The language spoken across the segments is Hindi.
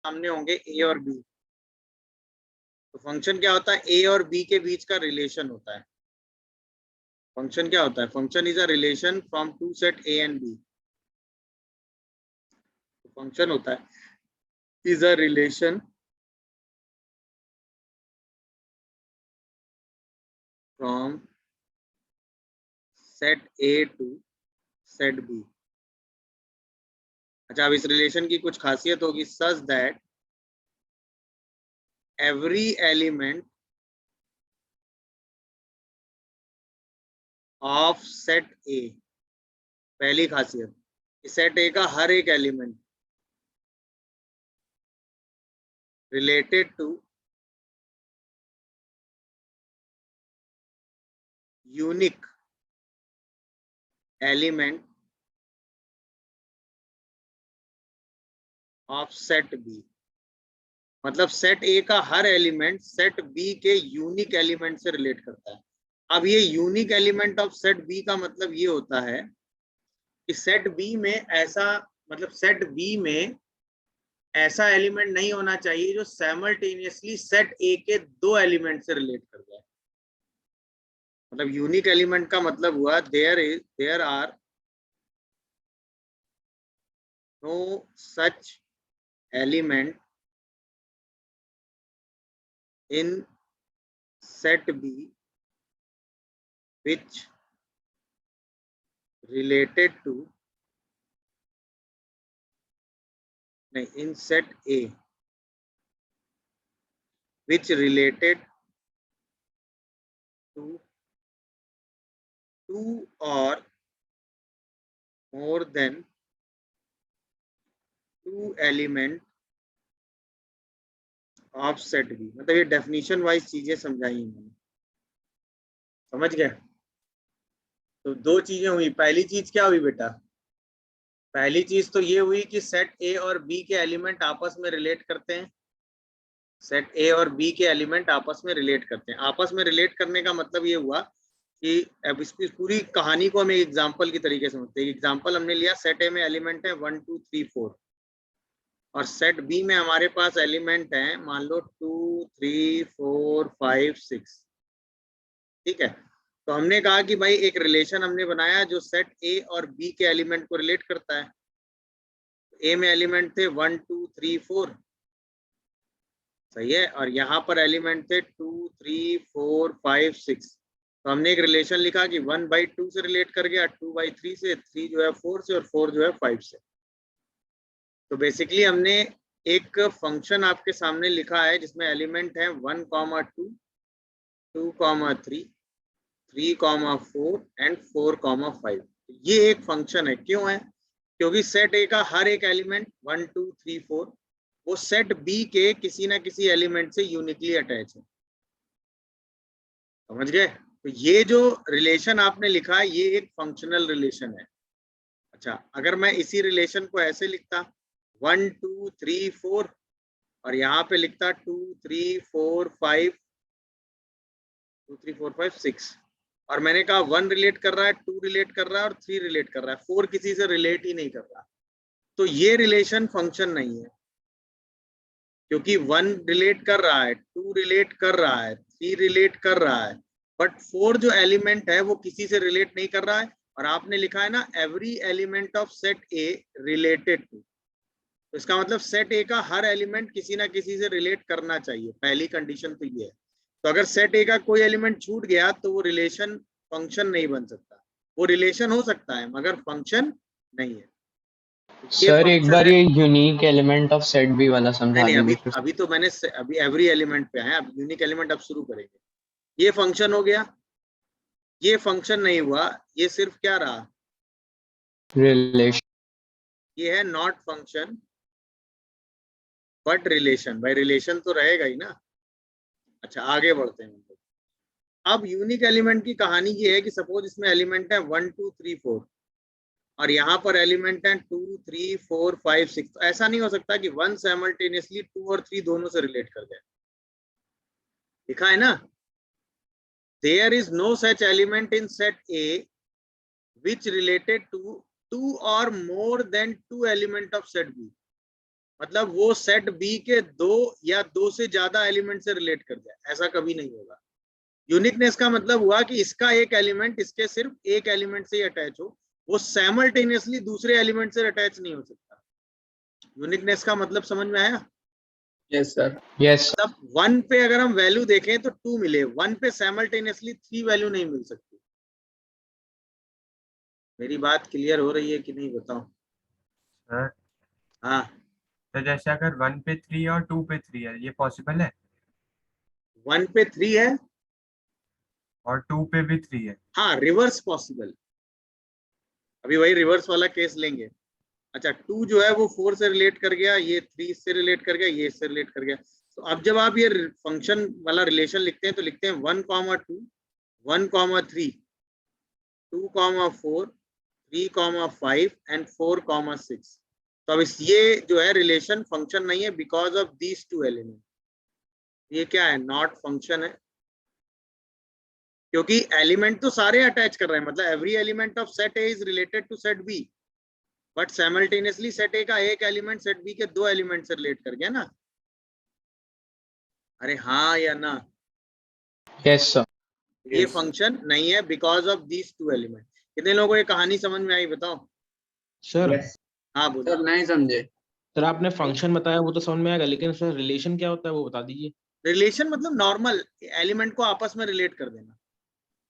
सामने होंगे ए और बी, तो फंक्शन क्या होता है, ए और बी के बीच का रिलेशन होता है। फंक्शन क्या होता है, function is a relation from two set A and B. Function होता है is a relation from set A to set B. अच्छा, अब इस रिलेशन की कुछ खासियत होगी, such that every element of set A. पहली खासियत, सेट ए का हर एक element related to unique element of set B. मतलब सेट ए का हर एलिमेंट सेट बी के यूनिक एलिमेंट से रिलेट करता है। अब ये unique element of set B का मतलब ये होता है कि सेट बी में ऐसा, मतलब सेट बी में ऐसा एलिमेंट नहीं होना चाहिए जो साइमल्टेनियसली सेट ए के दो एलिमेंट से रिलेट कर जाए। मतलब यूनिक एलिमेंट का मतलब हुआ there are no such element in set B which related to in set A which related to two or more than two element of set B। मतलब ये डेफिनेशन वाइज चीजें समझाई मैंने, समझ गए। तो दो चीजें हुई, पहली चीज क्या हुई बेटा, पहली चीज तो ये हुई कि सेट ए और बी के एलिमेंट आपस में रिलेट करते हैं। सेट ए और बी के एलिमेंट आपस में रिलेट करते हैं। आपस में रिलेट करने का मतलब ये हुआ कि अब इस पूरी कहानी को हम एक एग्जांपल की तरीके से समझते हैं। एग्जांपल हमने लिया, सेट ए में एलिमेंट है 1 2 3 4 और सेट बी में हमारे पास एलिमेंट है मान लो 2 3 4 5 6। ठीक है, तो हमने कहा कि भाई एक रिलेशन हमने बनाया जो सेट ए और बी के एलिमेंट को रिलेट करता है। ए में एलिमेंट थे 1 2 3 4, सही है, और यहाँ पर एलिमेंट थे 2 3 4 5 6। तो हमने एक रिलेशन लिखा कि 1/2 से रिलेट कर गया, 2/3 से, 3 जो है 4 से और 4 जो है 5 से। तो बेसिकली हमने एक फंक्शन आपके सामने लिखा है जिसमें एलिमेंट है 1 2 2 3 3 4 एंड 4 5। ये एक फंक्शन है, क्यों है, क्योंकि सेट ए का हर एक एलिमेंट 1 2 3 4 वो सेट बी के किसी ना किसी एलिमेंट से यूनिकली अटैच है। समझ गए। तो ये जो रिलेशन आपने लिखा है ये एक फंक्शनल रिलेशन है। अच्छा, अगर मैं इसी रिलेशन को ऐसे लिखता 1 2 3 4 और यहाँ पे लिखता 2 3 4 5 2 3 4 5 6 और मैंने कहा 1 रिलेट कर रहा है, 2 रिलेट कर रहा है और 3 रिलेट कर रहा है, 4 किसी से रिलेट ही नहीं कर रहा, तो ये रिलेशन फंक्शन नहीं है। क्योंकि 1 रिलेट कर रहा है, 2 रिलेट कर रहा है, 3 रिलेट कर रहा है, बट 4 जो एलिमेंट है वो किसी से रिलेट नहीं कर रहा है। और आपने लिखा है ना every element of set A related to, तो इसका मतलब सेट ए का हर एलिमेंट किसी ना किसी से रिलेट करना चाहिए। पहली कंडीशन तो ये है। तो अगर सेट ए का कोई एलिमेंट छूट गया तो वो रिलेशन फंक्शन नहीं बन सकता। वो रिलेशन हो सकता है मगर फंक्शन नहीं है। ये सर एक फंक्शन बार है। ये unique element of set B वाला नहीं समझा नहीं, दीजिए अभी फिर। अभी तो मैंने अभी एवरी एलिमेंट पे है, अब यूनिक एलिमेंट अब शुरू करेंगे। ये फंक्शन हो गया, ये फंक्शन नहीं हुआ, ये सिर्फ क्या रहा, रिलेशन। ये है नॉट फंक्शन बट रिलेशन। भाई रिलेशन तो रहेगा ही ना। अच्छा, आगे बढ़ते हैं। अब यूनिक एलिमेंट की कहानी ये है कि सपोज इसमें एलिमेंट है 1 2 3 4 और यहाँ पर एलिमेंट है 2 3 4 5 6। तो ऐसा नहीं हो सकता कि 1 साइमल्टेनियसली 2 और 3 दोनों से रिलेट कर जाए। लिखा है ना, there is no such element in set A which related to two or more than two element of set B। मतलब वो सेट बी के दो या दो से ज्यादा एलिमेंट से रिलेट कर जाए, ऐसा कभी नहीं होगा। यूनिकनेस का मतलब हुआ कि इसका एक एलिमेंट इसके सिर्फ एक एलिमेंट से ही अटैच हो, वो साइमल्टेनियसली दूसरे एलिमेंट से अटैच नहीं हो सकता। यूनिकनेस का मतलब समझ में आया? Yes sir. Yes. मतलब 1 पे अगर हम वैल्यू देखें तो 2 मिले, 1 पे साइमल्टेनियसली 3 वैल्यू नहीं मिल सकती। मेरी बात क्लियर हो रही है कि नहीं बताओ? सर हाँ, तो जैसे अगर 1 पे 3 और 2 पे 3 है, ये पॉसिबल है? 1 पे 3 है और 2 पे भी 3 है? हाँ, रिवर्स पॉसिबल। अभी वही रिवर्स वाला केस लेंगे। अच्छा, 2 जो है वो 4 से रिलेट कर गया, ये 3 से रिलेट कर गया, ये इससे रिलेट कर गया। तो अब जब आप ये फंक्शन वाला रिलेशन लिखते हैं तो लिखते हैं 1,2 1,3 2,4 3,5 एंड 4,6। तो अब इस ये जो है रिलेशन फंक्शन नहीं है because of these two element. ये क्या है? नॉट फंक्शन है, क्योंकि एलिमेंट तो सारे अटैच कर रहे हैं। मतलब every element of set A is related to set B, but simultaneously set A का एक एलिमेंट सेट बी के दो एलिमेंट से रिलेट कर गया ना। अरे हाँ या ना? Yes, sir. ये Yes. फंक्शन नहीं है because of these two element. कितने लोगों को ये कहानी समझ में आई बताओ? सर हाँ बोलो। सर नहीं समझे। सर आपने फंक्शन बताया वो तो समझ में आएगा, लेकिन सर रिलेशन क्या होता है वो बता दीजिए। रिलेशन मतलब नॉर्मल एलिमेंट को आपस में रिलेट कर देना।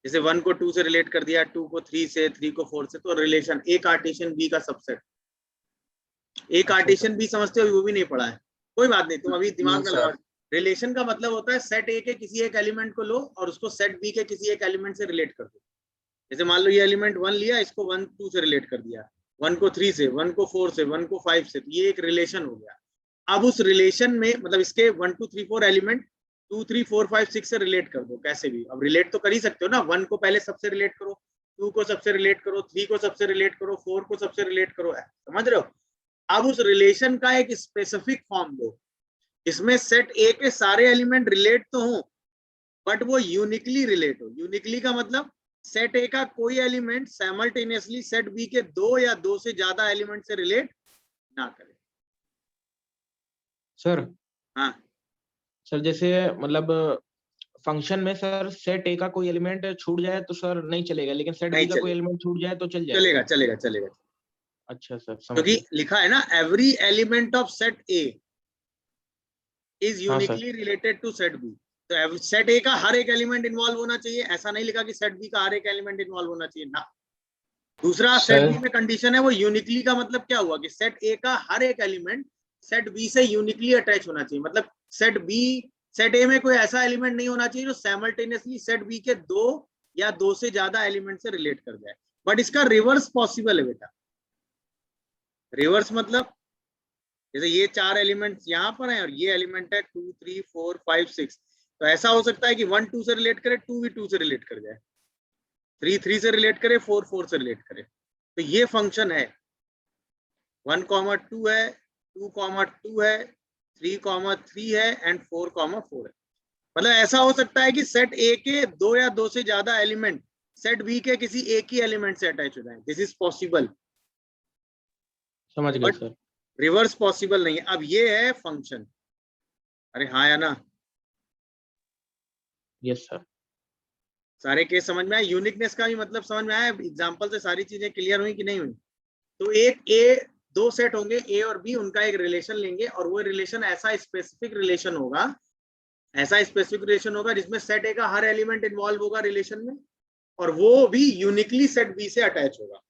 जैसे 1 को 2 से रिलेट कर दिया, 2 को 3 से, 3 को 4 से, तो रिलेशन ए कार्टेशियन बी का सबसेट। ए कार्टेशियन बी समझते हो? वो भी नहीं पढ़ा है, कोई बात नहीं, तुम अभी दिमाग में No, लगाओ। sir. रिलेशन का मतलब होता है सेट ए के किसी एक एलिमेंट को लो और उसको सेट बी के किसी एक एलिमेंट से रिलेट कर दो। जैसे मान लो ये एलिमेंट 1 लिया, इसको 1 2 से रिलेट कर दिया, 1 को 3 से, 1 को 4 से, 1 को 5 से, तो ये एक रिलेशन हो गया। अब उस रिलेशन में मतलब इसके 1 2 3 4 एलिमेंट 2 3 4 5 6 से रिलेट कर दो कैसे भी। अब रिलेट तो कर ही सकते हो ना, 1 को पहले सबसे रिलेट करो, 2 को सबसे रिलेट करो, 3 को सबसे रिलेट करो, 4 को सबसे रिलेट करो, समझ रहे हो? अब उस रिलेशन का एक स्पेसिफिक फॉर्म दो, इसमें सेट ए के सारे एलिमेंट रिलेट तो हो बट वो यूनिकली रिलेट हो। यूनिकली का मतलब सेट ए का कोई एलिमेंट साइमल्टेनियसली सेट बी के दो या दो से ज्यादा एलिमेंट से रिलेट ना करे। सर हाँ, सर जैसे मतलब फंक्शन में सर सेट ए का कोई एलिमेंट छूट जाए तो सर नहीं चलेगा, लेकिन सेट नहीं बी का कोई चलेगा। एलिमेंट छूट जाए तो चल जाएगा। चलेगा चलेगा चलेगा, अच्छा सर समझ क्योंकि गया। लिखा है ना every element of set A is हाँ sir. Uniquely related to set B. तो सेट ए का हर एक एलिमेंट इन्वॉल्व होना चाहिए, ऐसा नहीं लिखा कि सेट बी का हर एक एलिमेंट इन्वॉल्व होना चाहिए ना। दूसरा सेट Sir. बी में कंडीशन है वो यूनिकली का मतलब क्या हुआ कि सेट ए का हर एक एलिमेंट सेट बी से यूनिकली अटैच होना चाहिए। मतलब सेट ए में कोई ऐसा एलिमेंट नहीं होना चाहिए जो साइमल्टेनियसली सेट बी के दो या दो से ज्यादा एलिमेंट से रिलेट कर जाए। बट इसका रिवर्स पॉसिबल है बेटा। रिवर्स मतलब जैसे ये 4 एलिमेंट्स यहाँ पर हैं और ये एलिमेंट है 2 3 4 5 6, तो ऐसा हो सकता है कि 1 2 से रिलेट करे, 2 भी 2 से रिलेट कर जाए, 3 3 से रिलेट करे, 4 4 से रिलेट करे। तो ये फंक्शन है 1,2 है, 2,2 है, 3,3 है एंड 4,4 है। मतलब ऐसा हो सकता है कि सेट ए के दो या दो से ज्यादा एलिमेंट सेट बी के किसी एक ही एलिमेंट से अटैच हो जाए। दिस इज पॉसिबल, समझ गया बट सर। रिवर्स पॉसिबल नहीं है। अब ये है फंक्शन। अरे हाँ या ना? Yes sir. सारे केस समझ में आए? यूनिकनेस का भी मतलब समझ में आया? एग्जांपल से सारी चीजें क्लियर हुई कि नहीं हुई? तो एक ए दो सेट होंगे ए और बी, उनका एक रिलेशन लेंगे और वो रिलेशन ऐसा स्पेसिफिक रिलेशन होगा, ऐसा स्पेसिफिक रिलेशन होगा जिसमें सेट ए का हर एलिमेंट इन्वॉल्व होगा रिलेशन में और वो भी यूनिकली सेट बी से अटैच होगा।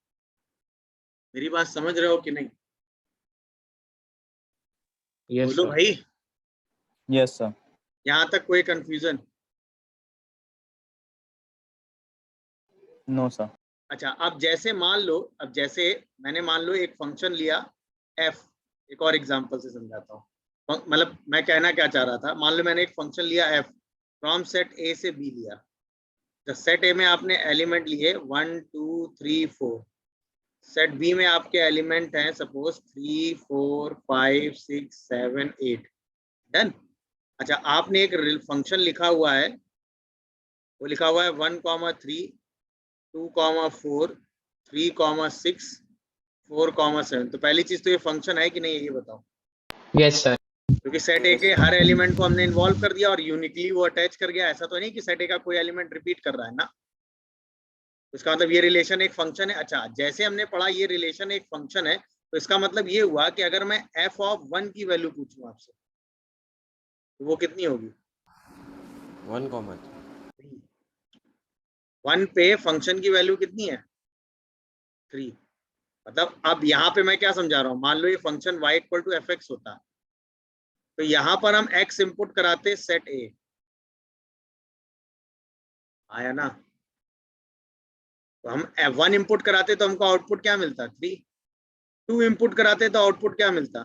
मेरी बात समझ रहे हो कि नहीं? यस बोलो सर। भाई, यस सर। यहाँ तक कोई कंफ्यूजन? No sir. अच्छा, अब जैसे मान लो, अब जैसे मैंने मान लो एक फंक्शन लिया f, एक और एग्जांपल से समझाता हूँ। मतलब मैं कहना क्या चाह रहा था, मान लो मैंने एक फंक्शन लिया f फ्रॉम सेट a से b लिया। तो सेट a में आपने एलिमेंट लिए 1 2 3 4, सेट b में आपके एलिमेंट हैं सपोज 3 4 5 6 7 8। डन। अच्छा, आपने एक फंक्शन लिखा हुआ है, वो लिखा हुआ है 1,3 2,4 3,6 4,7। तो पहली चीज तो ये फंक्शन है कि नहीं है ये बताओ? Yes, sir. क्योंकि सेट ए के हर एलिमेंट को हमने इन्वॉल्व कर दिया और यूनिकली वो अटैच कर गया। ऐसा तो नहीं कि सेट ए का कोई एलिमेंट रिपीट कर रहा है ना। इसका मतलब ये रिलेशन एक फंक्शन है। अच्छा, जैसे हमने पढ़ा ये रिलेशन एक फंक्शन है, तो इसका मतलब ये हुआ कि अगर मैं f ऑफ 1 की वैल्यू पूछूं आपसे तो वो कितनी होगी? 1 पे फंक्शन की वैल्यू कितनी है? 3। मतलब अब यहाँ पे मैं क्या समझा रहा हूँ, मान लो ये function y equal to F X होता, तो यहाँ पर हम x इंपुट कराते सेट a, आया ना। तो हम 1 इंपुट कराते तो हमको आउटपुट क्या मिलता? 3। 2 इंपुट कराते तो आउटपुट क्या मिलता?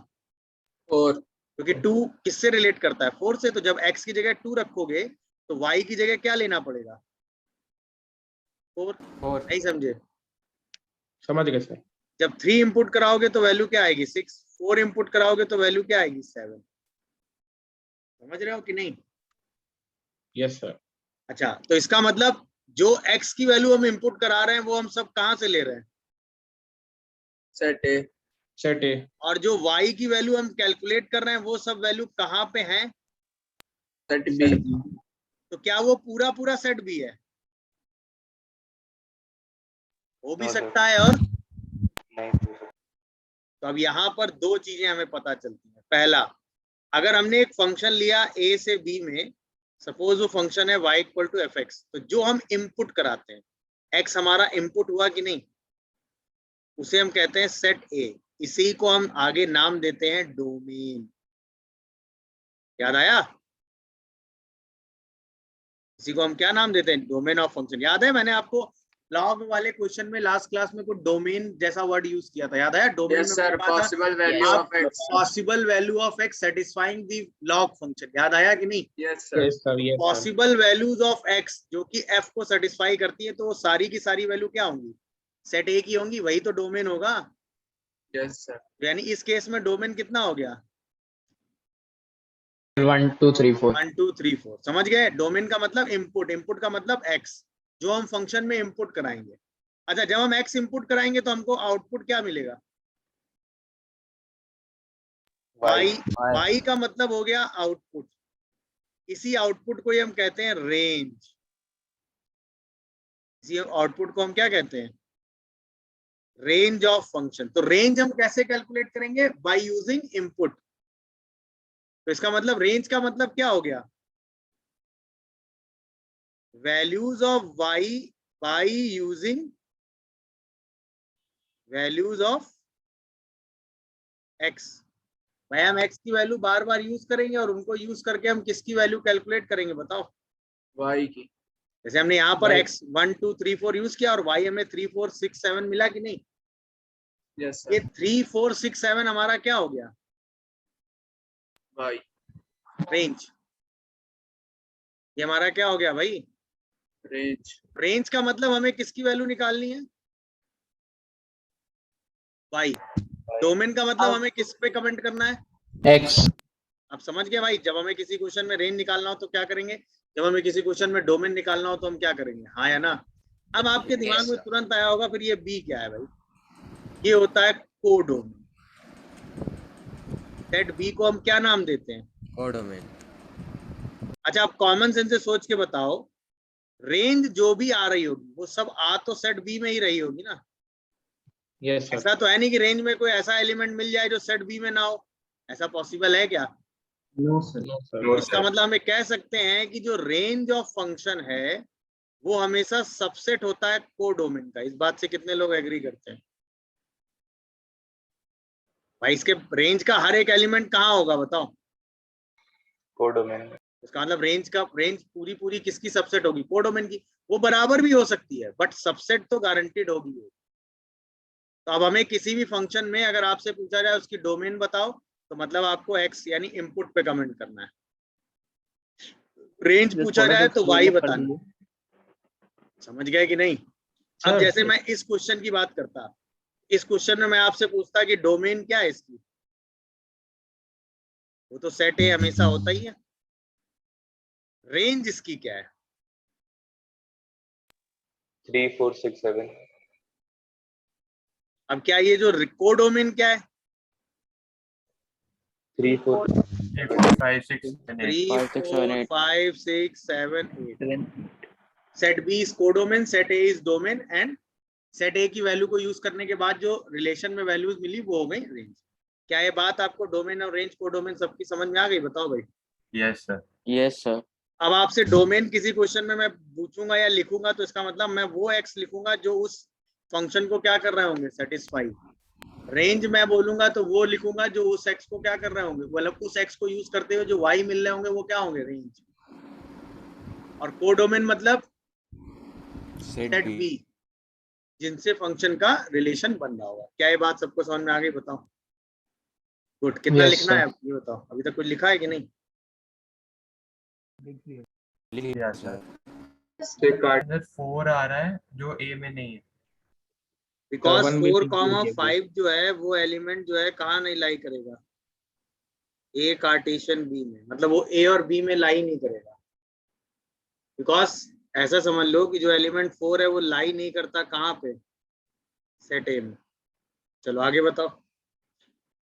4। क्योंकि 2 किससे रिलेट करता है? 4 से। तो जब x की जगह 2 रखोगे तो y की जगह क्या लेना पड़ेगा? 4। नहीं समझे? समझ गए सर। जब 3 इंपुट कराओगे तो वैल्यू क्या आएगी? 6। 4 इंपुट कराओगे तो वैल्यू क्या आएगी? 7। समझ रहे हो कि नहीं? Yes sir. अच्छा, तो इसका मतलब जो x की वैल्यू हम इंपुट करा रहे हैं वो हम सब कहां से ले रहे हैं? सेट ए। सेट ए। और जो y की वैल्यू हम कैलकुलेट कर रहे हैं वो सब वैल्यू कहां पे है? Set B. तो क्या वो पूरा पूरा सेट भी है? हो भी सकता है और तो अब यहाँ पर दो चीजें हमें पता चलती हैं। पहला, अगर हमने एक फंक्शन लिया a से b में, सपोज वो फंक्शन है y equal to F X, तो जो हम इंपुट कराते हैं x हमारा इंपुट हुआ कि नहीं, उसे हम कहते हैं सेट a। इसी को हम आगे नाम देते हैं डोमेन। याद आया? इसी को हम क्या नाम देते हैं? Domain of function. याद है मैंने आपको लॉग वाले क्वेश्चन में लास्ट क्लास में कुछ डोमेन जैसा वर्ड यूज किया था, याद आया? Domain yes sir, possible value of x. Possible value of x satisfying the log function. याद आया कि नहीं? Yes sir. Yes sir. Yes sir. Possible values of x जो कि एफ को सेटिस्फाई करती है, तो वो सारी की सारी वैल्यू क्या होंगी? सेट ए की होंगी। वही तो डोमेन होगा। Yes sir. यानी इस केस में डोमेन कितना हो गया? 1 2 3 4. 1 2 3 4। समझ गए? डोमेन का मतलब इनपुट, इनपुट का मतलब एक्स जो हम फंक्शन में इनपुट कराएंगे। अच्छा, जब हम एक्स इनपुट कराएंगे तो हमको आउटपुट क्या मिलेगा? वाई। वाई का मतलब हो गया आउटपुट। इसी आउटपुट को ही हम कहते हैं रेंज। इसी आउटपुट को हम क्या कहते हैं? Range of function. तो रेंज हम कैसे कैलकुलेट करेंगे? By using input. तो इसका मतलब रेंज का मतलब क्या हो गया? Values of Y by using values of X. भाई हम एक्स की वैल्यू बार बार यूज करेंगे और उनको यूज करके हम किसकी वैल्यू कैलकुलेट करेंगे? बताओ। वाई की। जैसे हमने यहाँ पर एक्स 1 2 3 4 यूज किया और वाई हमें 3 4 6 7 मिला कि नहीं? यस ये सर। 3 4 6 7 हमारा क्या हो गया? वाई। रेंज। ये हमारा क्या हो गया भाई? रेंज। रेंज का मतलब हमें किसकी वैल्यू निकालनी है? वाई। डोमेन का मतलब हमें किस पे कमेंट करना है? X. अब समझ गए भाई? जब हमें किसी क्वेश्चन में रेंज निकालना हो तो क्या करेंगे, जब हमें किसी क्वेश्चन में डोमेन निकालना हो तो हम क्या करेंगे? हाँ या ना? अब आपके दिमाग में तुरंत आया होगा फिर ये बी क्या है भाई? ये होता है कोडोमेन। सेट बी को हम क्या नाम देते हैं? कोडोमेन। अच्छा, आप कॉमन सेंस से सोच के बताओ, रेंज जो भी आ रही होगी वो सब आ तो सेट बी में ही रही होगी ना? Yes sir. ऐसा तो है नहीं कि रेंज में कोई ऐसा एलिमेंट मिल जाए जो सेट बी में ना हो। ऐसा पॉसिबल है क्या? No sir. नो तो सर। इसका मतलब हमें कह सकते हैं कि जो रेंज ऑफ फंक्शन है वो हमेशा सबसेट होता है कोडोमेन का। इस बात से कितने लोग एग्री करते हैं? भाई इसके रेंज का हर एक एलिमेंट कहाँ होगा बताओ? कोडोमेन। इसका मतलब रेंज पूरी पूरी किसकी सबसेट होगी? कोडोमेन की। वो बराबर भी हो सकती है बट सबसेट तो गारंटीड होगी। तो अब हमें किसी भी फंक्शन में अगर आपसे पूछा जाए उसकी डोमेन बताओ, तो मतलब आपको एक्स यानी इनपुट पे कमेंट करना है। रेंज पूछा जाए तो वाई बताना। समझ गए कि नहीं? अब जैसे मैं इस क्वेश्चन की बात करता, इस क्वेश्चन में मैं आपसे पूछता कि डोमेन क्या है इसकी, वो तो सेट ए हमेशा होता ही है। रेंज इसकी क्या है? 3 4 6 7। अब क्या ये जो कोडोमेन क्या है? 3 4 5 6 7 8 3 5 6 7 4 8 5 6 7 8 set B is codomain, set A is domain and set A की वैल्यू को यूज करने के बाद जो रिलेशन में वैल्यूज मिली वो हो गई रेंज। क्या ये बात आपको डोमेन और रेंज कोडोमेन सबकी समझ में आ गई? बताओ भाई। Yes sir. Yes sir. अब आपसे डोमेन किसी क्वेश्चन में मैं पूछूंगा या लिखूंगा तो इसका मतलब मैं वो एक्स लिखूंगा जो उस फंक्शन को क्या कर रहे होंगे, सेटिस्फाई। रेंज मैं बोलूंगा तो वो लिखूंगा जो उस एक्स को क्या कर रहे होंगे, मतलब उस एक्स को यूज करते हुए जो वाई मिल रहे होंगे वो क्या होंगे, रेंज। और कोडोमेन मतलब सेट बी, जिनसे फंक्शन का रिलेशन बन रहा होगा। क्या ये बात सबको समझ में आ गई? बताओ। गुड। कितना Yes, लिखना sir. है ये बताओ, अभी तक कुछ लिखा है कि नहीं? Yes sir. से काट सर 4 आ रहा है जो ए में नहीं है। बिकॉज 1/3 4,5 जो है वो एलिमेंट जो है कहाँ नहीं लाई करेगा, ए कार्टेशियन बी में, मतलब वो ए और बी में लाई नहीं करेगा। बिकॉज ऐसा समझ लो कि जो एलिमेंट 4 है वो लाई नहीं करता कहाँ पे, सेट ए में। चलो आगे बताओ,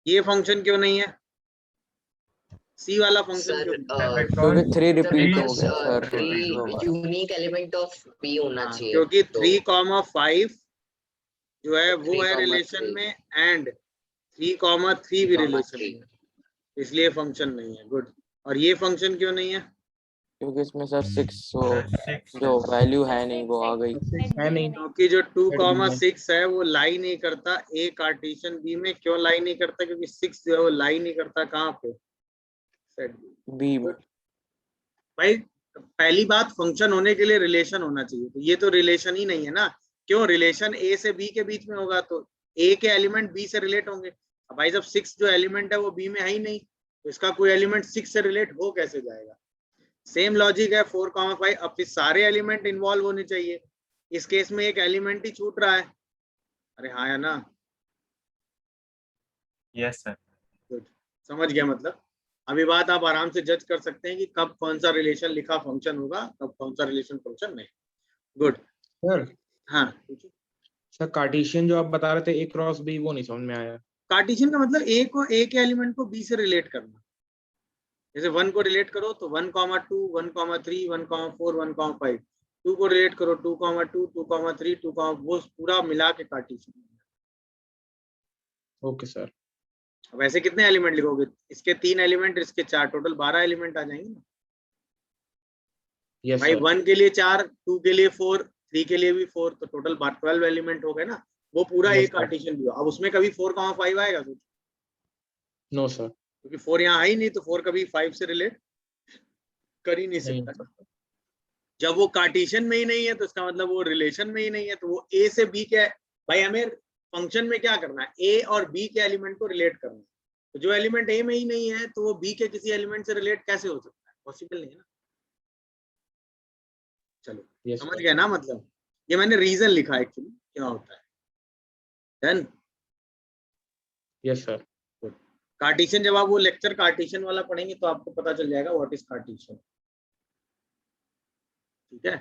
ये फंक्शन क्यों नहीं है, सी वाला फंक्शन सर क्यों नहीं है? क्योंकि 3 रिपीट हो because, गया सर। three दो बार। यूनिक एलिमेंट ऑफ बी होना हाँ, चाहिए। क्योंकि तो 3,5 जो है वो 3, है रिलेशन 3 में एंड 3,3 भी रिलेशन 3 में, इसलिए फंक्शन नहीं है। गुड। और ये फंक्शन क्यों नहीं है? क्योंकि इसमें सर 6 6 जो वैल्यू है नहीं वो आ गई। है नहीं। क्योंकि जो Set B में। 2,6 है वो लाई नहीं करता ए कार्टेशियन बी में। क्यों लाई नहीं करता? क्योंकि 6 जो है वो लाई नहीं करता कहाँ पे, सेट बी। बी में। भाई पहली बात, फंक्शन होने के लिए रिलेशन होना चाहिए, तो ये तो रिलेशन ही नहीं है ना। क्यों? रिलेशन ए से बी के बीच में होगा तो ए के एलिमेंट बी से रिलेट होंगे। अब भाई जब 6 जो एलिमेंट है वो बी में है ही नहीं, तो इसका कोई एलिमेंट 6 से रिलेट हो कैसे जाएगा? सेम लॉजिक है 4,5। अब फिर सारे एलिमेंट इन्वॉल्व होने चाहिए, इस केस में एक एलिमेंट ही छूट रहा है। अरे हाँ या ना? Yes sir. गुड, समझ गया। मतलब अभी बात आप आराम से जज कर सकते हैं कि कब कौन सा रिलेशन लिखा फंक्शन होगा, कब कौन सा रिलेशन फंक्शन नहीं। गुड। सर हाँ पूछो। सर कार्टेशियन जो आप बता रहे थे ए क्रॉस बी, वो नहीं समझ में आया। कार्टेशियन का मतलब ए को, ए के एलिमेंट को बी से रिलेट करना। जैसे 1 को रिलेट करो तो 1,2 1,3 1,4 1,5, 2 को रिलेट करो 2,2 2,3 2, वो पूरा मिला के कार्टेशियन। Okay sir. अब ऐसे कितने एलिमेंट लिखोगे? इसके 3 एलिमेंट, इसके 4, टोटल 12 एलिमेंट आ जाएंगे ना यस भाई। सर। 1 के लिए 4, 2 के लिए 4, 3 के लिए भी 4, तो टोटल 12 एलिमेंट हो गए ना। वो पूरा Yes, एक sir. कार्टेशियन भी हो। अब उसमें कभी 4,5 आएगा सोचो, नो सर। क्योंकि 4 यहाँ है ही नहीं, तो 4 कभी 5 से रिलेट कर ही नहीं नहीं सकता। जब वो कार्टेशियन में ही नहीं है तो इसका मतलब वो रिलेशन में ही नहीं है, तो वो ए से बी के, भाई हमें फंक्शन में क्या करना है, ए और बी के एलिमेंट को रिलेट करना है। तो जो एलिमेंट ए में ही नहीं है तो वो बी के किसी एलिमेंट से रिलेट कैसे हो सकता है? पॉसिबल नहीं है ना। चलो Yes, समझ sir. गए ना? मतलब ये मैंने रीजन लिखा है एक्चुअली क्या होता है। डन। Yes sir. कार्टेशियन, जब आप वो लेक्चर कार्टेशियन वाला पढ़ेंगे तो आपको पता चल जाएगा व्हाट इज कार्टेशियन। ठीक है,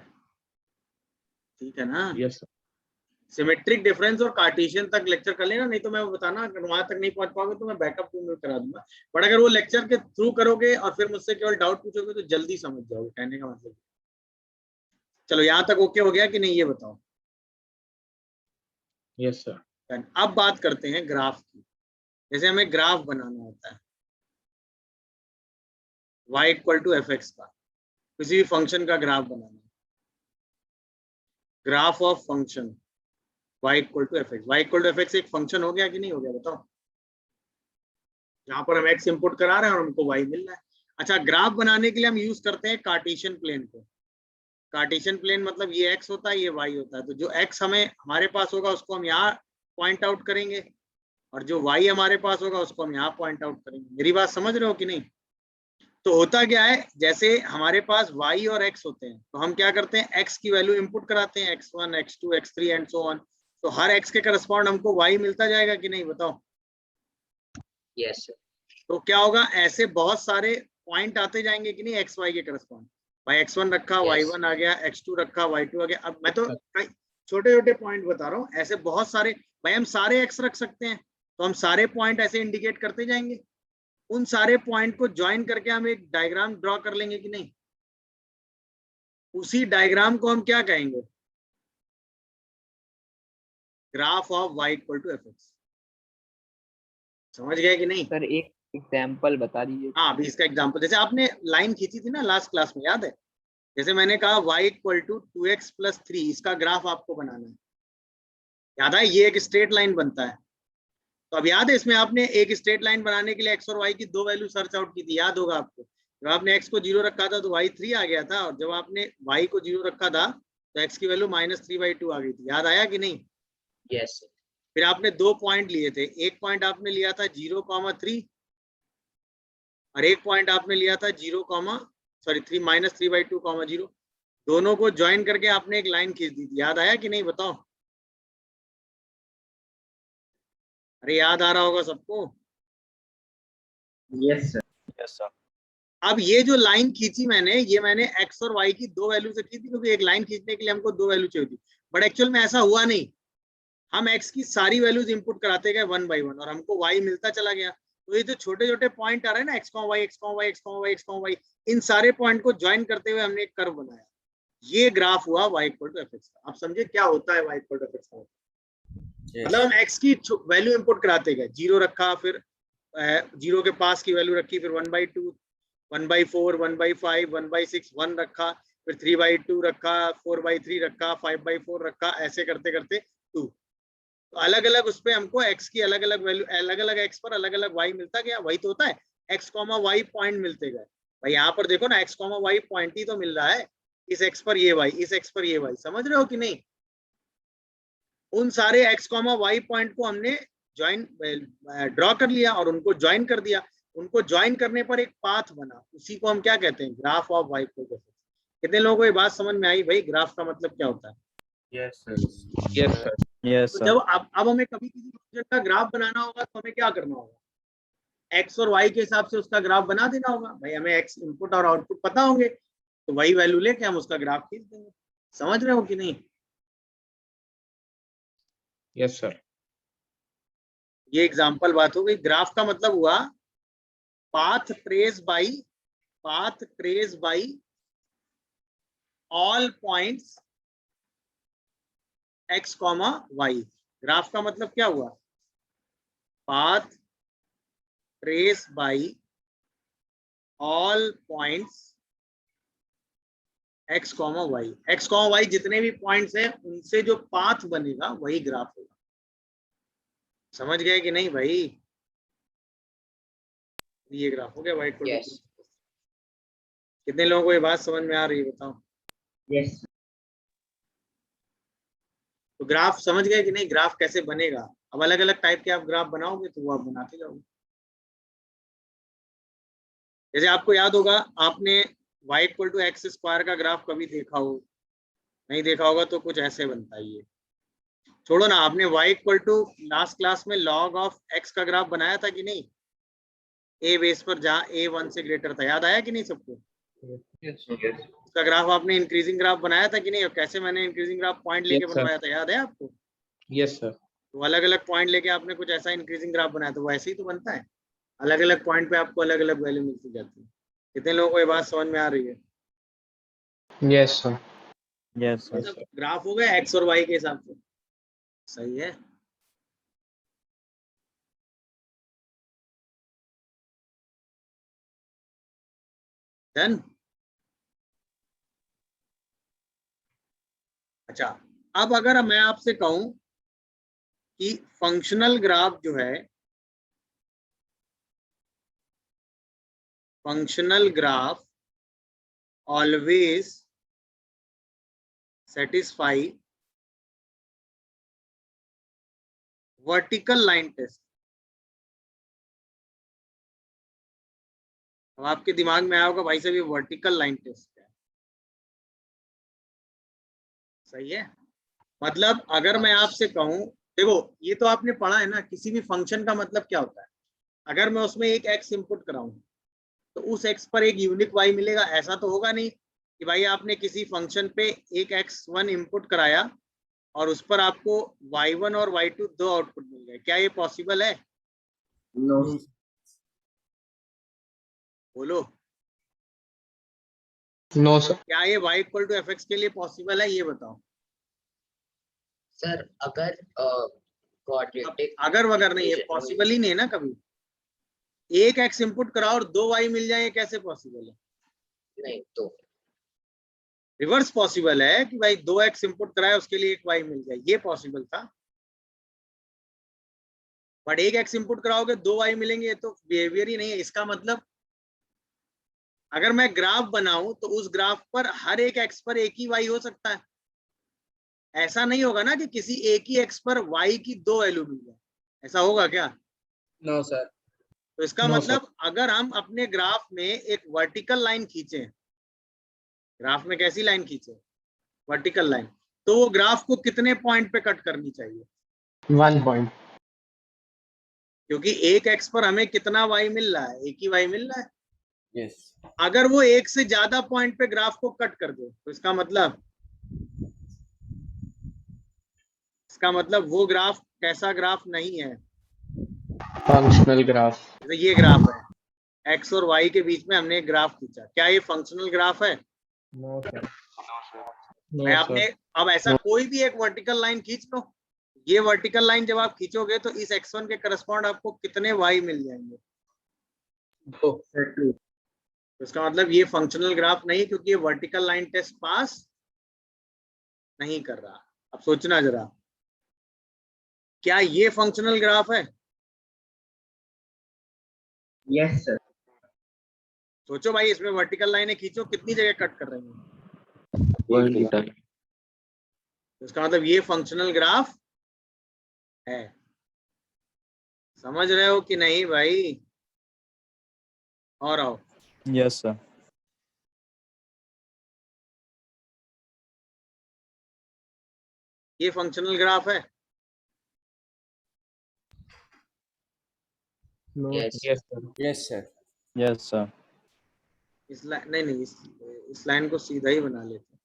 ठीक है ना? Yes sir. सिमेट्रिक डिफरेंस और कार्टेशियन तक लेक्चर कर लेना, नहीं तो मैं वो बताना अगर वहां तक नहीं पहुंच पाओगे तो मैं बैकअप में करा दूंगा। बट अगर वो लेक्चर के थ्रू करोगे और फिर मुझसे केवल डाउट पूछोगे तो जल्दी समझ जाओगे, कहने का मतलब। चलो यहाँ तक ओके हो गया कि नहीं ये बताओ। Yes sir. अब बात करते हैं ग्राफ की। जैसे हमें ग्राफ बनाना होता है y = fx का, किसी भी फंक्शन का ग्राफ बनाना है। Graph of function y = fx। y = fx एक फंक्शन हो गया कि नहीं हो गया बताओ? यहाँ पर हम x इंपुट करा रहे हैं और हमको y मिल रहा है। अच्छा, ग्राफ बनाने के लिए हम यूज करते हैं कार्टेशियन प्लेन को। कार्टेशियन प्लेन मतलब ये x होता है, ये y होता है। तो जो x हमारे पास होगा उसको हम यहाँ पॉइंट आउट करेंगे, और जो y हमारे पास होगा उसको हम यहाँ पॉइंट आउट करेंगे। मेरी बात समझ रहे हो कि नहीं? तो होता क्या है, जैसे हमारे पास y और x होते हैं तो हम क्या करते हैं, x की वैल्यू इंपुट कराते हैं, x1 x2 x3 and so on. तो हर x के करस्पॉन्ड हमको y मिलता जाएगा कि नहीं बताओ? Yes sir. तो क्या होगा, ऐसे बहुत सारे पॉइंट आते जाएंगे कि नहीं x y के करस्पॉन्ड। भाई x1 रखा, Yes. y1 आ गया, x2 रखा, y2 आ गया। अब मैं तो छोटे छोटे पॉइंट बता रहा हूँ, ऐसे बहुत सारे। भाई हम सारे x रख सकते हैं, तो हम सारे पॉइंट ऐसे इंडिकेट करते जाएंगे। उन सारे पॉइंट को ज्वाइन करके हम एक डायग्राम ड्रॉ कर लेंगे कि नहीं? उसी डायग्राम को हम क्या कहेंगे? Graph of y equal to F X. समझ गए कि नहीं? सर एक एग्जांपल बता दीजिए। हाँ, अभी इसका एग्जांपल, जैसे आपने लाइन खींची थी ना लास्ट क्लास में, याद है? जैसे मैंने कहा y equal to 2x plus 3, इसका ग्राफ आपको बनाना है। याद है, ये एक स्ट्रेट लाइन बनता है। तो अब याद है, इसमें आपने एक स्ट्रेट लाइन बनाने के लिए x और y की दो वैल्यू सर्च आउट की थी, याद होगा आपको। जब आपने x को 0 रखा था तो y 3 आ गया था, और जब आपने y को 0 रखा था तो x की वैल्यू -3/2 आ गई थी। याद आया कि नहीं? Yes, sir. फिर आपने दो पॉइंट लिए थे, एक पॉइंट आपने लिया था 0,3 और एक पॉइंट आपने लिया था 3/2,0। दोनों को ज्वाइन करके आपने एक लाइन खींच दी थी। याद आया कि नहीं, बताओ? अरे याद आ रहा होगा सबको। Yes sir. Yes, sir. अब ये जो लाइन खींची मैंने, ये मैंने x और y की दो वैल्यू से की थी, क्योंकि एक लाइन खींचने के लिए हमको दो वैल्यू चाहिए थी। बट एक्चुअल में ऐसा हुआ नहीं, हम x की सारी वैल्यूज इंपुट कराते गए 1 by 1 और हमको y मिलता चला गया। तो ये जो छोटे छोटे पॉइंट आ रहे हैं ना, x, y, x, y, x, y, x, y, इन सारे पॉइंट को ज्वाइन करते हुए हमने एक कर्व बनाया। ये ग्राफ हुआ y equal to F X का। आप समझे क्या होता है y equal to F X का? मतलब हम x की वैल्यू इंपुट कराते गए, 0 रखा, फिर 0 के पास की वैल्यू रखी, फिर 1/2, 1/4, 1/5, 1/6, 1 रखा, फिर 3/2 रखा, 4/3 रखा, 5/4 रखा, ऐसे करते करते 2। तो अलग अलग उस पे हमको x की अलग अलग वैल्यू, अलग अलग x पर अलग अलग y मिलता गया। वही तो होता है, x, y पॉइंट मिलते गए। भाई यहाँ पर देखो ना, x, y पॉइंट ही तो मिल रहा है। इस x पर ये y, इस x पर ये y, समझ रहे हो कि नहीं? उन सारे x, y पॉइंट को हमने ज्वाइन ड्रॉ कर लिया और उनको ज्वाइन कर दिया। उनको ज्वाइन करने पर एक पाथ बना, उसी को हम क्या कहते हैं? Graph of y equal to F X. कितने लोगों को ये बात समझ में आई भाई, ग्राफ का मतलब क्या होता है? Yes sir. Yes sir. Yes तो जब अब हमें कभी किसी फंक्शन का ग्राफ बनाना होगा तो हमें क्या करना होगा? x और y के हिसाब से उसका ग्राफ बना देना होगा। भाई हमें x इनपुट और आउटपुट पता होंगे, तो वही वैल्यू लेके हम उसका ग्राफ खींच देंगे। समझ रहे हो कि नहीं? Yes sir. ये एग्जाम्पल बात हो गई। ग्राफ का मतलब हुआ path trace by all points x, y। Graph का मतलब क्या हुआ? Path trace by all points x, y। x, y जितने भी पॉइंट्स हैं उनसे जो पाथ बनेगा वही ग्राफ होगा। समझ गए कि नहीं भाई? ये ग्राफ हो गया y इक्वल Yes. टू। कितने लोगों को ये बात समझ में आ रही है, बताओ? Yes. तो ग्राफ समझ गए कि नहीं? ग्राफ कैसे बनेगा? अब अलग अलग टाइप के आप ग्राफ बनाओगे तो वो आप बनाते जाओगे। जैसे आपको याद होगा, आपने y equal to x square का ग्राफ कभी देखा हो? नहीं देखा होगा तो कुछ ऐसे बनता है ये। छोड़ो ना, आपने y equal to last class में log ऑफ x का ग्राफ बनाया था कि नहीं? a बेस पर जहाँ a 1 से ग्रेटर था। याद आया कि नहीं सबको? उसका ग्राफ आपने इंक्रीजिंग ग्राफ बनाया था कि नहीं? और कैसे मैंने इंक्रीजिंग ग्राफ पॉइंट लेके Yes, sir. बनवाया था, याद है आपको? Yes sir. तो अलग अलग पॉइंट लेके आपने कुछ ऐसा इंक्रीजिंग ग्राफ बनाया, तो वो ऐसे ही तो बनता है। अलग अलग पॉइंट पे आपको अलग अलग वैल्यू मिलती जाती है। कितने लोगों को ये बात समझ में आ रही है? Yes sir. Yes sir. मतलब ग्राफ हो गया एक्स और वाई के हिसाब से। सही है। डन। अच्छा, अब अगर मैं आपसे कहूं कि फंक्शनल ग्राफ जो है, functional graph always satisfy vertical line test. अब आपके दिमाग में आया होगा भाई साहब ये वर्टिकल लाइन टेस्ट है। सही है। मतलब अगर मैं आपसे कहूं, देखो ये तो आपने पढ़ा है ना, किसी भी फंक्शन का मतलब क्या होता है? अगर मैं उसमें एक x इनपुट कराऊं तो उस x पर एक यूनिक y मिलेगा। ऐसा तो होगा नहीं कि भाई आपने किसी फंक्शन पे एक x1 इनपुट कराया और उस पर आपको y1 और y2 दो आउटपुट मिल गए। क्या ये पॉसिबल है? नो। बोलो, नो सर। क्या ये y equal to F X के लिए पॉसिबल है, ये बताओ। सर अगर क्वाड्रेटिक अगर वगर नहीं है, पॉसिबल ही नहीं है ना कभी। एक x इनपुट कराओ और 2y मिल जाए, ये कैसे पॉसिबल है? नहीं तो रिवर्स पॉसिबल है कि भाई 2x इनपुट कराए उसके लिए एक y मिल जाए, ये पॉसिबल था। बट एक x इनपुट कराओगे 2y मिलेंगे, ये तो बिहेवियर ही नहीं है। इसका मतलब अगर मैं ग्राफ बनाऊं तो उस ग्राफ पर हर एक x पर एक ही y हो सकता है। ऐसा नहीं होगा ना कि किसी एक ही x पर y की 2 वैल्यू मिल जाए, ऐसा होगा क्या? No sir. तो इसका मतलब अगर हम अपने ग्राफ में एक वर्टिकल लाइन खींचे, ग्राफ में कैसी लाइन खींचे? वर्टिकल लाइन, तो वो ग्राफ को कितने पॉइंट पे कट करनी चाहिए? 1 पॉइंट। क्योंकि एक x पर हमें कितना y मिल रहा है? एक ही y मिल रहा है। Yes. अगर वो एक से ज्यादा पॉइंट पे ग्राफ को कट कर दे तो इसका मतलब वो ग्राफ कैसा ग्राफ नहीं है? Functional graph. जैसे ये ग्राफ है, x और y के बीच में हमने एक ग्राफ खींचा, क्या ये फंक्शनल ग्राफ है? No sir. मैं आपने अब ऐसा कोई भी एक वर्टिकल लाइन खींच लो, ये वर्टिकल लाइन जब आप खींचोगे तो इस x1 के करस्पॉन्ड आपको कितने y मिल जाएंगे? 2। तो इसका मतलब ये फंक्शनल ग्राफ नहीं, क्योंकि ये वर्टिकल लाइन टेस्ट पास नहीं कर रहा। अब सोचना जरा, क्या ये फंक्शनल ग्राफ है? Yes sir. सोचो भाई, इसमें वर्टिकल लाइनें खींचो, कितनी जगह कट कर रही हैं? तो इसका मतलब ये फंक्शनल ग्राफ है। समझ रहे हो कि नहीं भाई? और आओ। Yes sir. ये फंक्शनल ग्राफ है। Yes Yes, sir. Yes sir. इस लाइन नहीं, इस लाइन को सीधा ही बना लेते हैं।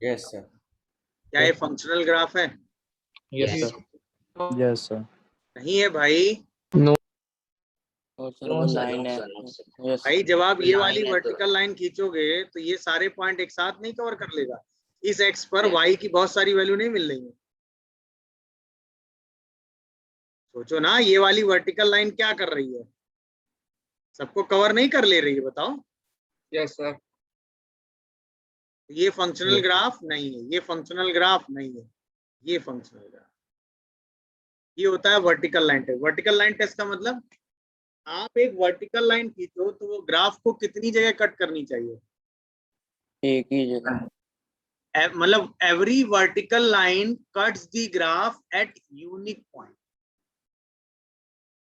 Yes, sir. क्या ये फंक्शनल ग्राफ है? Yes sir. Yes sir. नहीं है भाई। और सर वो लाइन है। यस भाई जब आप ये वाली line है तो- वर्टिकल लाइन खींचोगे तो ये सारे पॉइंट एक साथ नहीं कवर कर लेगा। इस x पर y की बहुत सारी वैल्यू नहीं मिल रही है। सोचो ना, ये वाली वर्टिकल लाइन क्या कर रही है? सबको कवर नहीं कर ले रही है, बताओ। Yes sir. ये फंक्शनल ग्राफ नहीं है, ये फंक्शनल ग्राफ नहीं है, ये फंक्शनल ग्राफ। ये होता है vertical line test. Vertical line test का मतलब आप एक वर्टिकल लाइन खींचो तो वो ग्राफ को कितनी जगह कट करनी चाहिए? एक ही जगह। मतलब every vertical line cuts the graph at unique point.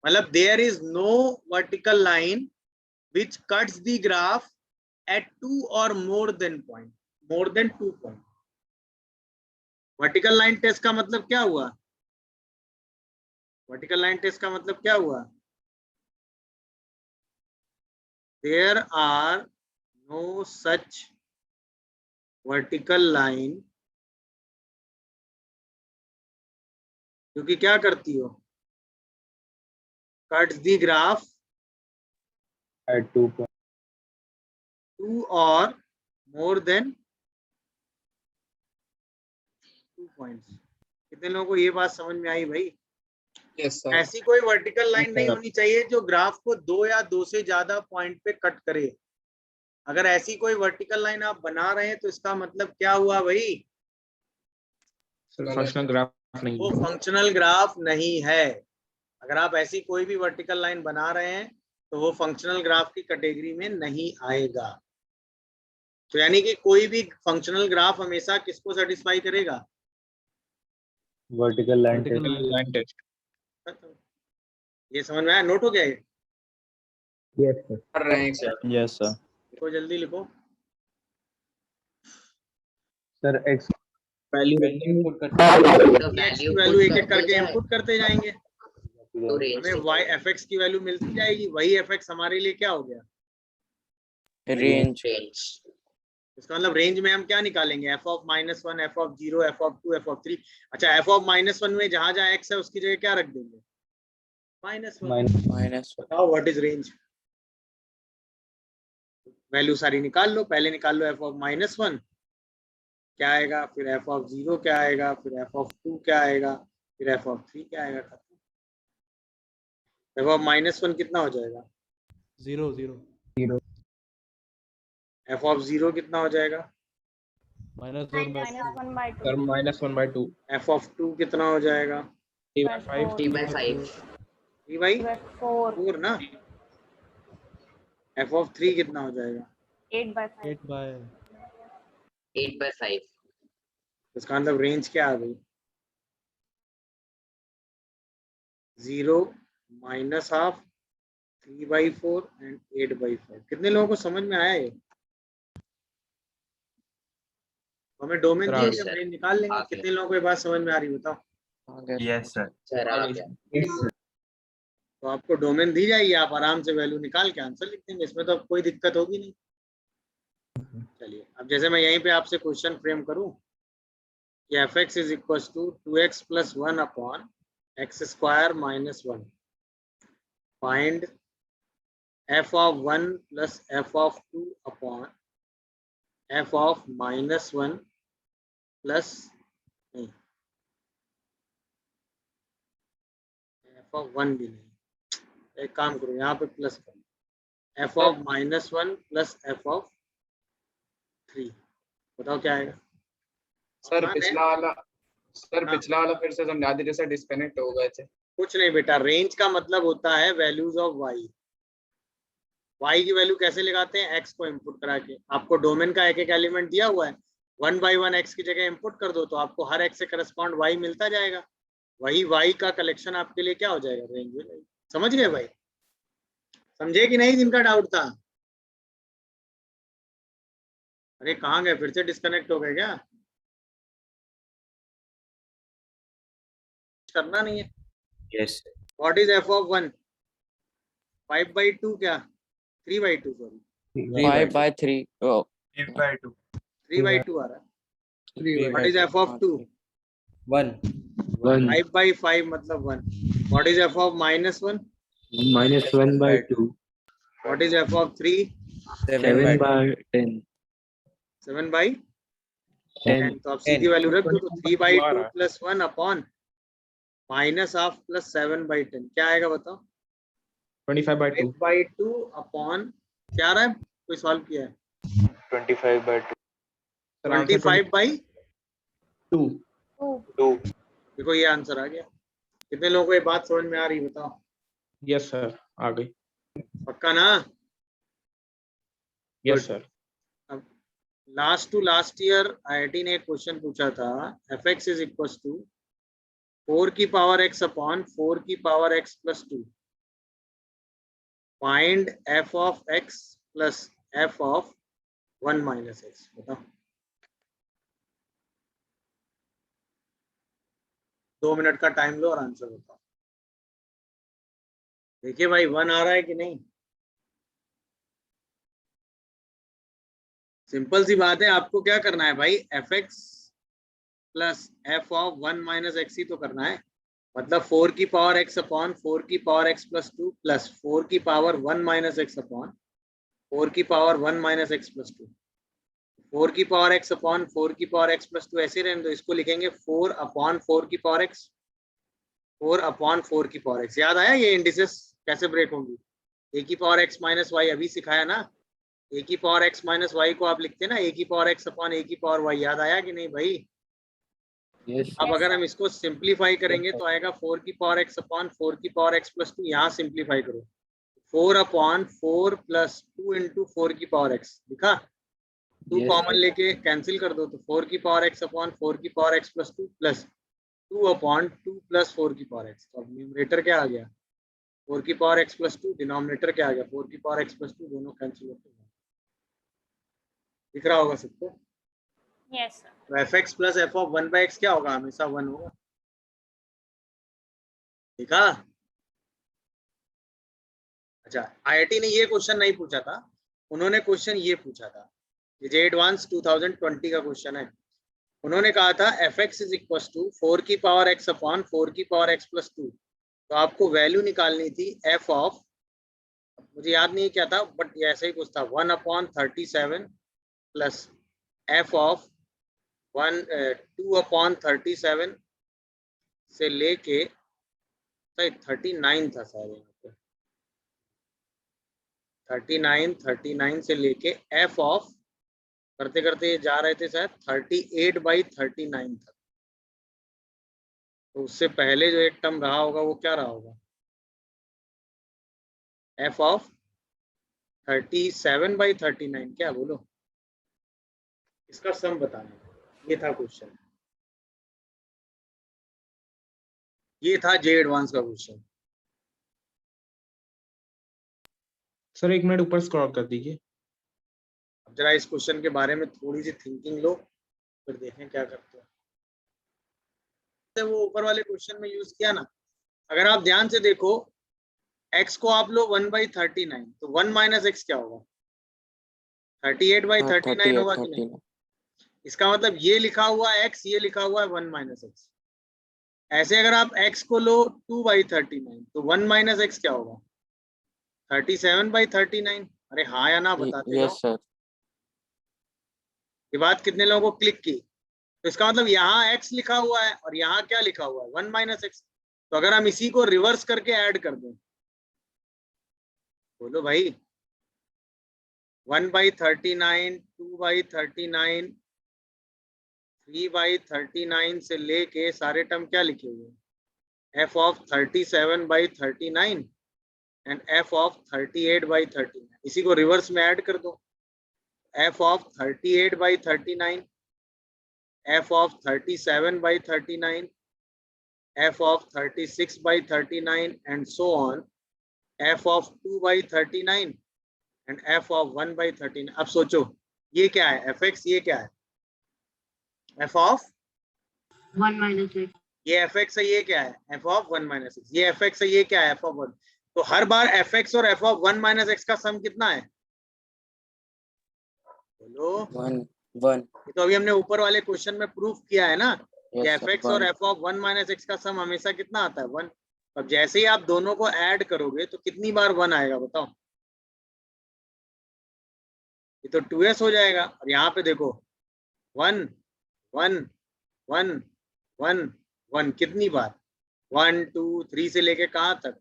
मतलब there is no vertical line which cuts the graph at 2 or more than 2 point. Vertical line test का मतलब क्या हुआ? वर्टिकल लाइन टेस्ट का मतलब क्या हुआ? There are no such vertical line क्योंकि क्या करती हो? Cuts the graph At 2 point. 2 or more than 2 points. कितने लोगों को ये बात समझ में आई भाई? Yes sir. ऐसी कोई वर्टिकल लाइन नहीं होनी चाहिए जो ग्राफ को 2 या 2 से ज्यादा पॉइंट पे कट करे। अगर ऐसी कोई वर्टिकल लाइन आप बना रहे हैं तो इसका मतलब क्या हुआ भाई? फंक्शनल ग्राफ नहीं। वो फंक्शनल ग्राफ नहीं है। अगर आप ऐसी कोई भी वर्टिकल लाइन बना रहे हैं तो वो फंक्शनल ग्राफ की कैटेगरी में नहीं आएगा। तो यानी कि कोई भी फंक्शनल ग्राफ हमेशा किसको सेटिस्फाई करेगा? Vertical line test. Line test. ये समझ में आया? नोट हो गया ये? Yes, sir. कर रहे हैं सर। Yes sir. लिखो, जल्दी लिखो। Sir, X वैल्यू वैल्यू एक एक करके इनपुट करते जाएंगे, तो रेंज हमें y fx की वैल्यू मिलती जाएगी। वही fx हमारे लिए क्या हो गया? रेंज। इसका मतलब रेंज में हम क्या निकालेंगे? f of -1, f of 0, f of 2, f of 3। अच्छा, f of -1 में जहां जहां x है उसकी जगह क्या रख देंगे? -1। -1। बताओ व्हाट इज रेंज। वैल्यू सारी निकाल लो, पहले निकाल लो f ऑफ -1 क्या आएगा, फिर f ऑफ 0 क्या आएगा, फिर f ऑफ 2 क्या आएगा, फिर f ऑफ 3 क्या आएगा। खत्म। f ऑफ -1 कितना हो जाएगा, 0 0 f ऑफ 0 कितना हो जाएगा, सर -1/2 f ऑफ 2 कितना हो जाएगा, 3/5 3/5 3/4 ना। f ऑफ 3 कितना हो जाएगा, 8/5 इसका मतलब रेंज क्या आ गई, 0 -12 3/4 एंड 8/5। कितने लोगों को समझ में आया ये। हमें डोमेन सर, दिया yes, कि sir. हम निकाल लेंगे। आ गया। कितने लोगों को ये बात समझ में आ रही बताओ। Yes sir. सर आ गया। तो आपको डोमेन दी जाएगी, आप आराम से वैल्यू निकाल के आंसर लिख देंगे, इसमें तो अब कोई दिक्कत होगी नहीं। चलिए अब जैसे मैं यहीं पे आपसे क्वेश्चन फ्रेम करूं कि f(x) is equal to 2x + 1 upon x² - 1। Find f of 1 + f of 2 upon f of -1 plus नहीं, f ऑफ 1 भी नहीं, एक काम करो यहाँ पे प्लस करो, f of -1 plus f of 3। बताओ क्या आएगा। सर आसान है? पिछला वाला फिर से समझा दीजिए सर, डिस्कनेक्ट हो गए थे। कुछ नहीं बेटा, रेंज का मतलब होता है वैल्यूज ऑफ y। y की वैल्यू कैसे लगाते हैं, x को इनपुट करा के। आपको डोमेन का एक एक एलिमेंट दिया हुआ है, 1/1 x की जगह इनपुट कर दो तो आपको हर x से करस्पॉन्ड y मिलता जाएगा। वही y का कलेक्शन आपके लिए क्या हो जाएगा, रेंज हो जाएगी। समझ गए भाई, समझे कि नहीं जिनका डाउट था। अरे कहाँ गए, फिर से डिस्कनेक्ट हो गए क्या। करना नहीं है। Yes what is f of 1, 5/2 क्या, 3/2 सॉरी 5/3 oh 3/2 3/2 आ रहा है। व्हाट इज f ऑफ 2, 1 5/5 मतलब 1। What is f of -1, -1/2 what is f of 3, 7/10 7/10। तो आप सीधी वैल्यू रख दो, तो 3/2 प्लस 1 अपॉन -1/2 प्लस 7/10 क्या आएगा बताओ, 25/2 8/2 अपॉन क्या आ रहा है, कोई सॉल्व किया है, 25/2 25/2। देखो ये आंसर आ गया। कितने लोगों को ये बात समझ में आ रही बताओ। यस सर आ गई। पक्का ना। Yes sir. अब last to last year IIT ने एक क्वेश्चन पूछा था, f(x) इज इक्वल टू 4 की पावर x अपॉन 4 की power x plus 2। Find f of x plus f of 1 minus x। बताओ 2 मिनट का टाइम लो और आंसर बताओ। देखिए भाई 1 आ रहा है कि नहीं। सिंपल सी बात है, आपको क्या करना है भाई, f(x) plus f of 1 minus x ही तो करना है। मतलब 4 की पावर x अपॉन 4 की पावर x प्लस 2 प्लस 4 की पावर 1 माइनस x अपॉन 4 की पावर 1 माइनस x प्लस 2। 4 की पावर x अपॉन 4 की पावर x प्लस 2 ऐसे रहने दो, इसको लिखेंगे 4 अपॉन 4 की पावर x, 4 अपॉन 4 की पावर x। याद आया ये इंडिसेस कैसे ब्रेक होंगी। a की पावर x माइनस वाई अभी सिखाया ना, a की पावर x माइनस वाई को आप लिखते हैं ना a की पावर x अपॉन a की पावर y। याद आया कि नहीं भाई। अब अगर हम इसको सिंप्लीफाई करेंगे तो आएगा 4 की पावर x अपॉन 4 की पावर x प्लस 2। यहाँ सिंप्लीफाई करो, 4 अपॉन 4 प्लस 2 इंटू 4 की पावर x। लिखा, 2 कॉमन लेके कैंसिल कर दो, तो 4 की पावर x अपॉन 4 की power x plus 2 plus 2 upon 2 plus 4 की पावर x। तो अब न्यूमरेटर क्या आ गया, 4 की पावर x प्लस 2, डिनोमिनेटर क्या आ गया, 4 की पावर x प्लस 2। दोनों कैंसिल होते हैं। दिख रहा होगा सबको। Yes sir. तो f(x) plus f of 1/x क्या होगा, हमेशा 1 होगा। ठीक है। अच्छा, IIT ने ये क्वेश्चन नहीं पूछा था, उन्होंने क्वेश्चन ये पूछा था, ये एडवांस 2020 का क्वेश्चन है। उन्होंने कहा था f(x) इज इक्वल टू 4 की पावर x अपॉन 4 की पावर x प्लस 2। तो आपको वैल्यू निकालनी थी एफ ऑफ, मुझे याद नहीं क्या था बट ये ऐसे ही कुछ था, 1/37 प्लस एफ ऑफ 2/37 से लेके 39 था शायद यहाँ पे, 39 से लेके एफ ऑफ करते करते ये जा रहे थे शायद 38/39 तक। तो उससे पहले जो एक टर्म रहा होगा वो क्या रहा होगा, एफ ऑफ 37/39, क्या बोलो, इसका सम बताना, ये था क्वेश्चन, ये था जे एडवांस का क्वेश्चन। सर 1 मिनट ऊपर स्क्रॉल कर दीजिए। अब जरा इस क्वेश्चन के बारे में थोड़ी सी थिंकिंग लो, फिर देखें क्या करते हैं। तो वो ऊपर वाले क्वेश्चन में यूज किया ना, अगर आप ध्यान से देखो x को आप लो 1/39, तो 1 माइनस एक्स क्या होगा, 38/39 होगा कि नहीं। इसका मतलब ये लिखा हुआ x, ये लिखा हुआ है 1 माइनस एक्स। ऐसे अगर आप x को लो 2/39, तो 1 माइनस एक्स क्या होगा, 37/39। अरे हाँ या ना बताते जाओ। Yes sir. ये बात कितने लोगों को क्लिक की। तो इसका मतलब यहाँ x लिखा हुआ है और यहाँ क्या लिखा हुआ है, 1 माइनस एक्स। तो अगर हम इसी को रिवर्स करके ऐड कर दें, बोलो भाई, 1/39, 2/39, 3/39 से लेके सारे टर्म क्या लिखे हुए हैं, F of 37/39 and F of 38/39। इसी को रिवर्स में ऐड कर दो, F of 38/39, F of 37/39, F of 36/39 and so on, F of 2/39 and F of 1/39। अब सोचो ये क्या है, एफ एक्स, ये क्या है, एफ ऑफ 1 माइनस एक्स, ये एफ एक्स है, ये क्या है, एफ ऑफ 1 माइनस एक्स, ये एफ एक्स है, ये क्या है, एफ ऑफ 1। तो हर बार एफ एक्स और एफ ऑफ 1 माइनस एक्स का सम कितना है, बोलो। 1 ये तो अभी हमने ऊपर वाले क्वेश्चन में प्रूफ किया है ना, कि यस एफ सर एक्स और एफ ऑफ 1 माइनस एक्स का सम हमेशा कितना आता है, 1। अब जैसे ही आप दोनों को ऐड करोगे तो कितनी बार 1 आएगा बताओ, ये तो 2s हो जाएगा। और यहाँ पे देखो 1 1 1 1 1 कितनी बार, 1 2 3 से लेके कहाँ तक,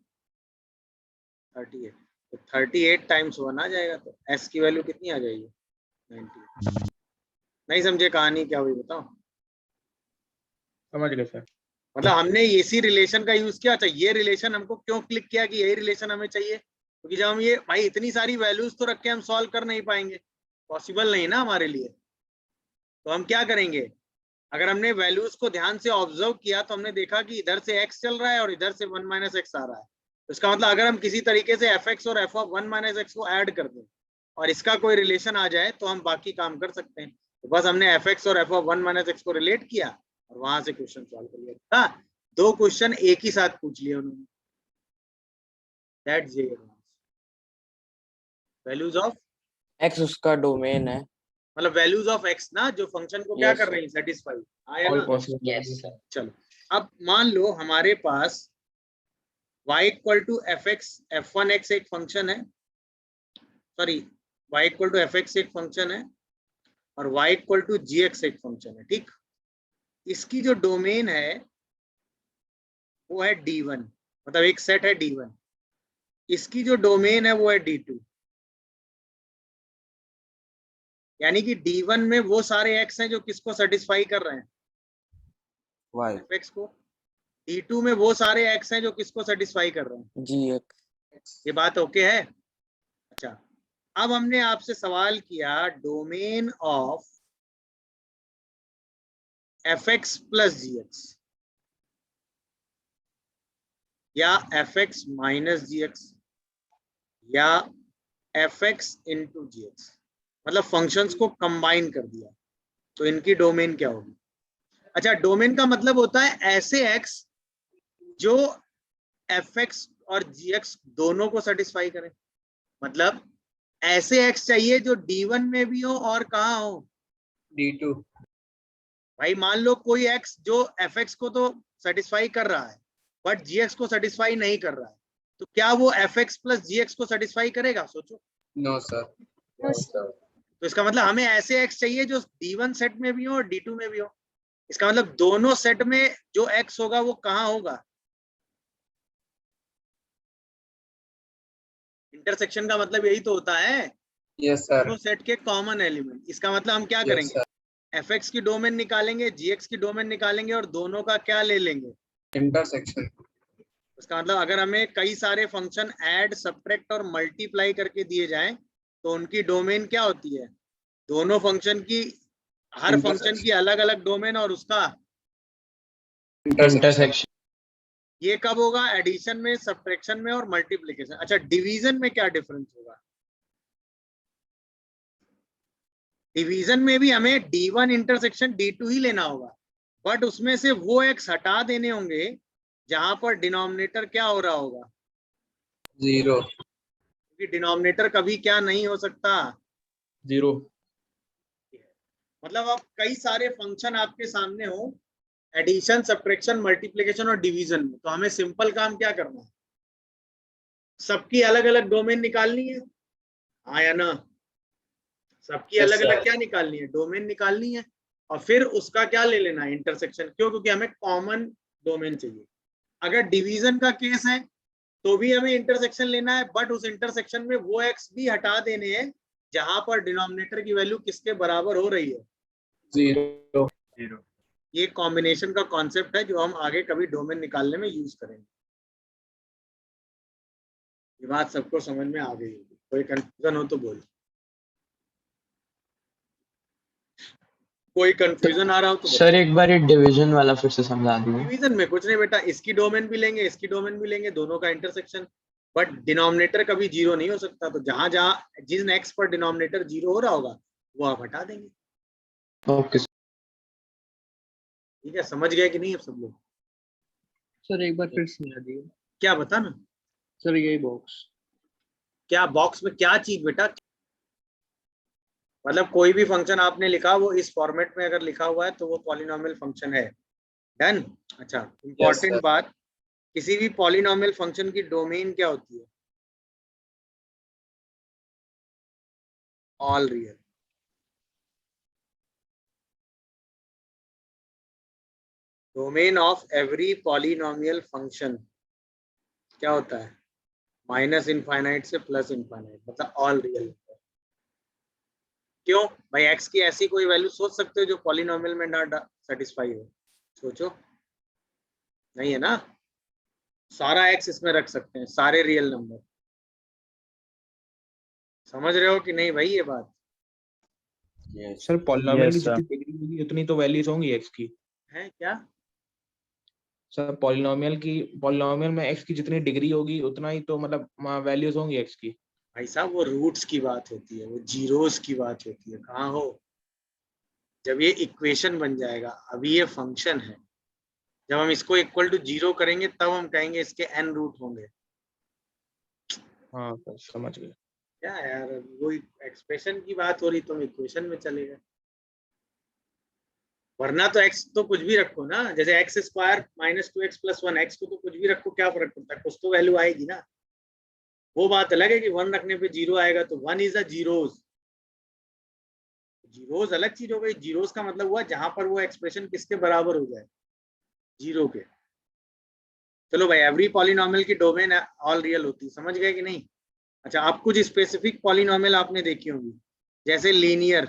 38। तो 38 टाइम्स 1 आ जाएगा, तो s की वैल्यू कितनी आ जाएगी, 90। नहीं समझे कहानी क्या हुई बताओ। समझ गए सर। मतलब हमने इसी रिलेशन का यूज किया। अच्छा ये रिलेशन हमको क्यों क्लिक किया कि यही रिलेशन हमें चाहिए, क्योंकि जब हम ये भाई इतनी सारी वैल्यूज तो रख के हम सॉल्व कर नहीं पाएंगे, पॉसिबल नहीं ना हमारे लिए। तो हम क्या करेंगे, अगर हमने वैल्यूज को ध्यान से ऑब्जर्व किया तो हमने देखा कि इधर से x चल रहा है और इधर से 1 माइनस एक्स आ रहा है। तो इसका मतलब अगर हम किसी तरीके से एफ एक्स और एफ ऑफ 1 माइनस एक्स को ऐड कर दें और इसका कोई रिलेशन आ जाए तो हम बाकी काम कर सकते हैं। तो बस हमने एफ एक्स और एफ ऑफ 1 माइनस एक्स को रिलेट किया और वहां से क्वेश्चन सॉल्व कर लिया। हाँ, 2 क्वेश्चन एक ही साथ पूछ लिए उन्होंने। That's it. Values of x उसका डोमेन है। मतलब वैल्यूज ऑफ एक्स ना, जो फंक्शन को क्या Yes, कर sir. रही है, सेटिस्फाई आया ऑल ना। पॉसिबल। Yes sir. चलो अब मान लो हमारे पास y equal to F X f1 x एक फंक्शन है, sorry y equal to F X एक फंक्शन है और y equal to G X एक फंक्शन है। ठीक, इसकी जो डोमेन है वो है D1, मतलब एक सेट है D1। इसकी जो डोमेन है वो है D2, यानी कि D1 में वो सारे x हैं जो किसको सेटिस्फाई कर रहे हैं, वाई एफ एक्स को। D2 में वो सारे x हैं जो किसको सेटिस्फाई कर रहे हैं, जी एक्स। ये बात ओके है। अच्छा अब हमने आपसे सवाल किया domain of F X plus G X या F X minus G X या F X into G X, मतलब फंक्शंस को कंबाइन कर दिया, तो इनकी डोमेन क्या होगी। अच्छा डोमेन का मतलब होता है ऐसे x जो एफ एक्स और जी एक्स दोनों को सेटिस्फाई करें। मतलब ऐसे x चाहिए जो D1 में भी हो और कहाँ हो, D2। भाई मान लो कोई x जो एफ एक्स को तो सेटिस्फाई कर रहा है बट जीएक्स को सेटिस्फाई नहीं कर रहा है, तो क्या वो एफ एक्स प्लस जीएक्स को सेटिस्फाई करेगा? सोचो। No sir. तो इसका मतलब हमें ऐसे एक्स चाहिए जो D1 सेट में भी हो और D2 में भी हो। इसका मतलब दोनों सेट में जो एक्स होगा वो कहाँ होगा? इंटरसेक्शन का मतलब यही तो होता है, यस सर। दोनों सेट के कॉमन एलिमेंट। इसका मतलब हम क्या Yes, करेंगे? एफ एक्स की डोमेन निकालेंगे, जीएक्स की डोमेन निकालेंगे और दोनों का क्या ले लेंगे? इंटरसेक्शन। इसका मतलब अगर हमें कई सारे फंक्शन ऐड, सब्ट्रैक्ट और मल्टीप्लाई करके दिए जाएं तो उनकी डोमेन क्या होती है? दोनों फंक्शन की, हर फंक्शन की अलग अलग डोमेन और उसका इंटरसेक्शन। ये कब होगा? एडिशन में, सब्ट्रैक्शन में और मल्टीप्लिकेशन। अच्छा, डिवीजन में क्या डिफरेंस होगा? डिवीजन में भी हमें D1 इंटरसेक्शन D2 ही लेना होगा, बट उसमें से वो एक्स हटा देने होंगे जहां पर डिनोमिनेटर क्या हो रहा होगा? 0। क्योंकि डिनोमिनेटर कभी क्या नहीं हो सकता? 0। मतलब अब कई सारे फंक्शन आपके सामने हो, एडिशन, सब्ट्रैक्शन, मल्टीप्लिकेशन और डिवीजन में, तो हमें सिंपल काम क्या करना है? सबकी अलग अलग डोमेन निकालनी है, हाँ या ना? सबकी Yes, अलग अलग sir. क्या निकालनी है? डोमेन निकालनी है, और फिर उसका क्या ले लेना है? इंटरसेक्शन। क्यों? क्योंकि हमें कॉमन डोमेन चाहिए। अगर डिवीजन का केस है तो भी हमें इंटरसेक्शन लेना है, बट उस इंटरसेक्शन में वो एक्स भी हटा देने हैं जहां पर डिनोमिनेटर की वैल्यू किसके बराबर हो रही है? 0। 0। ये कॉम्बिनेशन का कॉन्सेप्ट है जो हम आगे कभी डोमेन निकालने में यूज करेंगे। ये बात सबको समझ में आ गई होगी, कोई कंफ्यूजन हो तो बोलो। कोई कंफ्यूजन आ रहा हो तो सर एक बार ये डिवीजन वाला फिर से समझा दीजिए। डिवीजन में कुछ नहीं बेटा, इसकी डोमेन भी लेंगे, इसकी डोमेन भी लेंगे, दोनों का इंटरसेक्शन, बट डिनोमिनेटर कभी 0 नहीं हो सकता। तो जहां जहां जिस एक्स पर डिनोमिनेटर 0 हो रहा होगा वो आप हटा देंगे। ओके ठीक है, समझ गए कि नहीं अब सब लोग? सर एक बार फिर समझा दिए। क्या बता ना? सर यही बॉक्स। क्या बॉक्स में क्या चीज बेटा? मतलब कोई भी फंक्शन आपने लिखा वो इस फॉर्मेट में अगर लिखा हुआ है तो वो पॉलिनोमियल फंक्शन है। डन। अच्छा, इंपॉर्टेंट sir. बात, किसी भी पॉलिनोमियल फंक्शन की डोमेन क्या होती है? All real. Domain of every polynomial function क्या होता है? माइनस इनफाइनाइट से प्लस इनफाइनाइट, मतलब ऑल रियल। क्यों भाई? एक्स की ऐसी कोई वैल्यू सोच सकते हो जो पॉलिनोमियल में ना सेटिस्फाई हो? सोचो, नहीं है ना? सारा एक्स इसमें रख सकते हैं, सारे रियल नंबर। समझ रहे हो कि नहीं भाई ये बात? सर पॉलिनोमियल की Yes, sir. जितनी डिग्री होगी उतनी तो वैल्यूज होंगी एक्स की। है क्या? सर पॉलिनोमियल में एक्स की जितनी डिग्री होगी उतना ही तो मतलब वैल्यूज होंगी एक्स की। भाई साहब वो रूट्स की बात होती है, वो जीरोस की बात होती है। कहाँ हो? जब ये इक्वेशन बन जाएगा, अभी ये फंक्शन है, जब हम इसको इक्वल टू 0 करेंगे तब हम कहेंगे इसके n रूट होंगे। हाँ सर समझ गए। क्या यार, वो एक्सप्रेशन की बात हो रही, तुम इक्वेशन में चले गए। वरना तो x तो कुछ भी रखो ना, जैसे x square minus 2x plus 1, x को तो कुछ भी रखो, क्या फर्क पड़ता है? कुछ तो वैल्यू आएगी ना। वो बात अलग है कि 1 रखने पे 0 आएगा, तो 1 इज अ जीरोस। जीरोस अलग चीज हो गई। जीरोस का मतलब हुआ जहां पर वो एक्सप्रेशन किसके बराबर हो जाए? 0 के। चलो भाई, एवरी पॉलिनोमियल की डोमेन ऑल रियल होती है, समझ गए कि नहीं? अच्छा, आप कुछ स्पेसिफिक पॉलिनोमियल आपने देखी होंगी, जैसे लीनियर।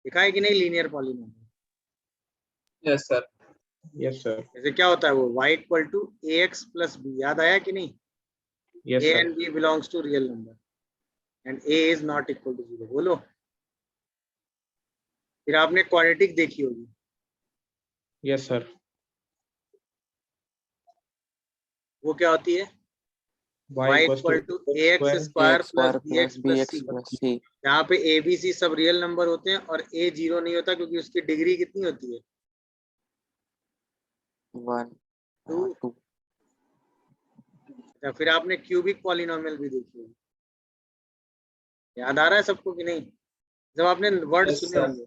दिखा है कि नहीं linear polynomial? Yes sir. Yes sir. जैसे क्या होता है वो, y equal to ax plus B, याद आया कि नहीं? Yes a sir. And b belongs to real number and a is not equal to 0। बोलो। फिर आपने क्वाड्रेटिक देखी होगी। Yes sir. वो क्या होती है? y equal to ax square plus bx plus c, यहाँ पे a b c सब रियल नंबर होते हैं और a 0 नहीं होता क्योंकि उसकी डिग्री कितनी होती है? 2। अच्छा, फिर आपने क्यूबिक पॉलिनोमियल भी देखी होगी। याद आ रहा है सबको कि नहीं? जब आपने वर्ड Yes, सुने sir. होंगे,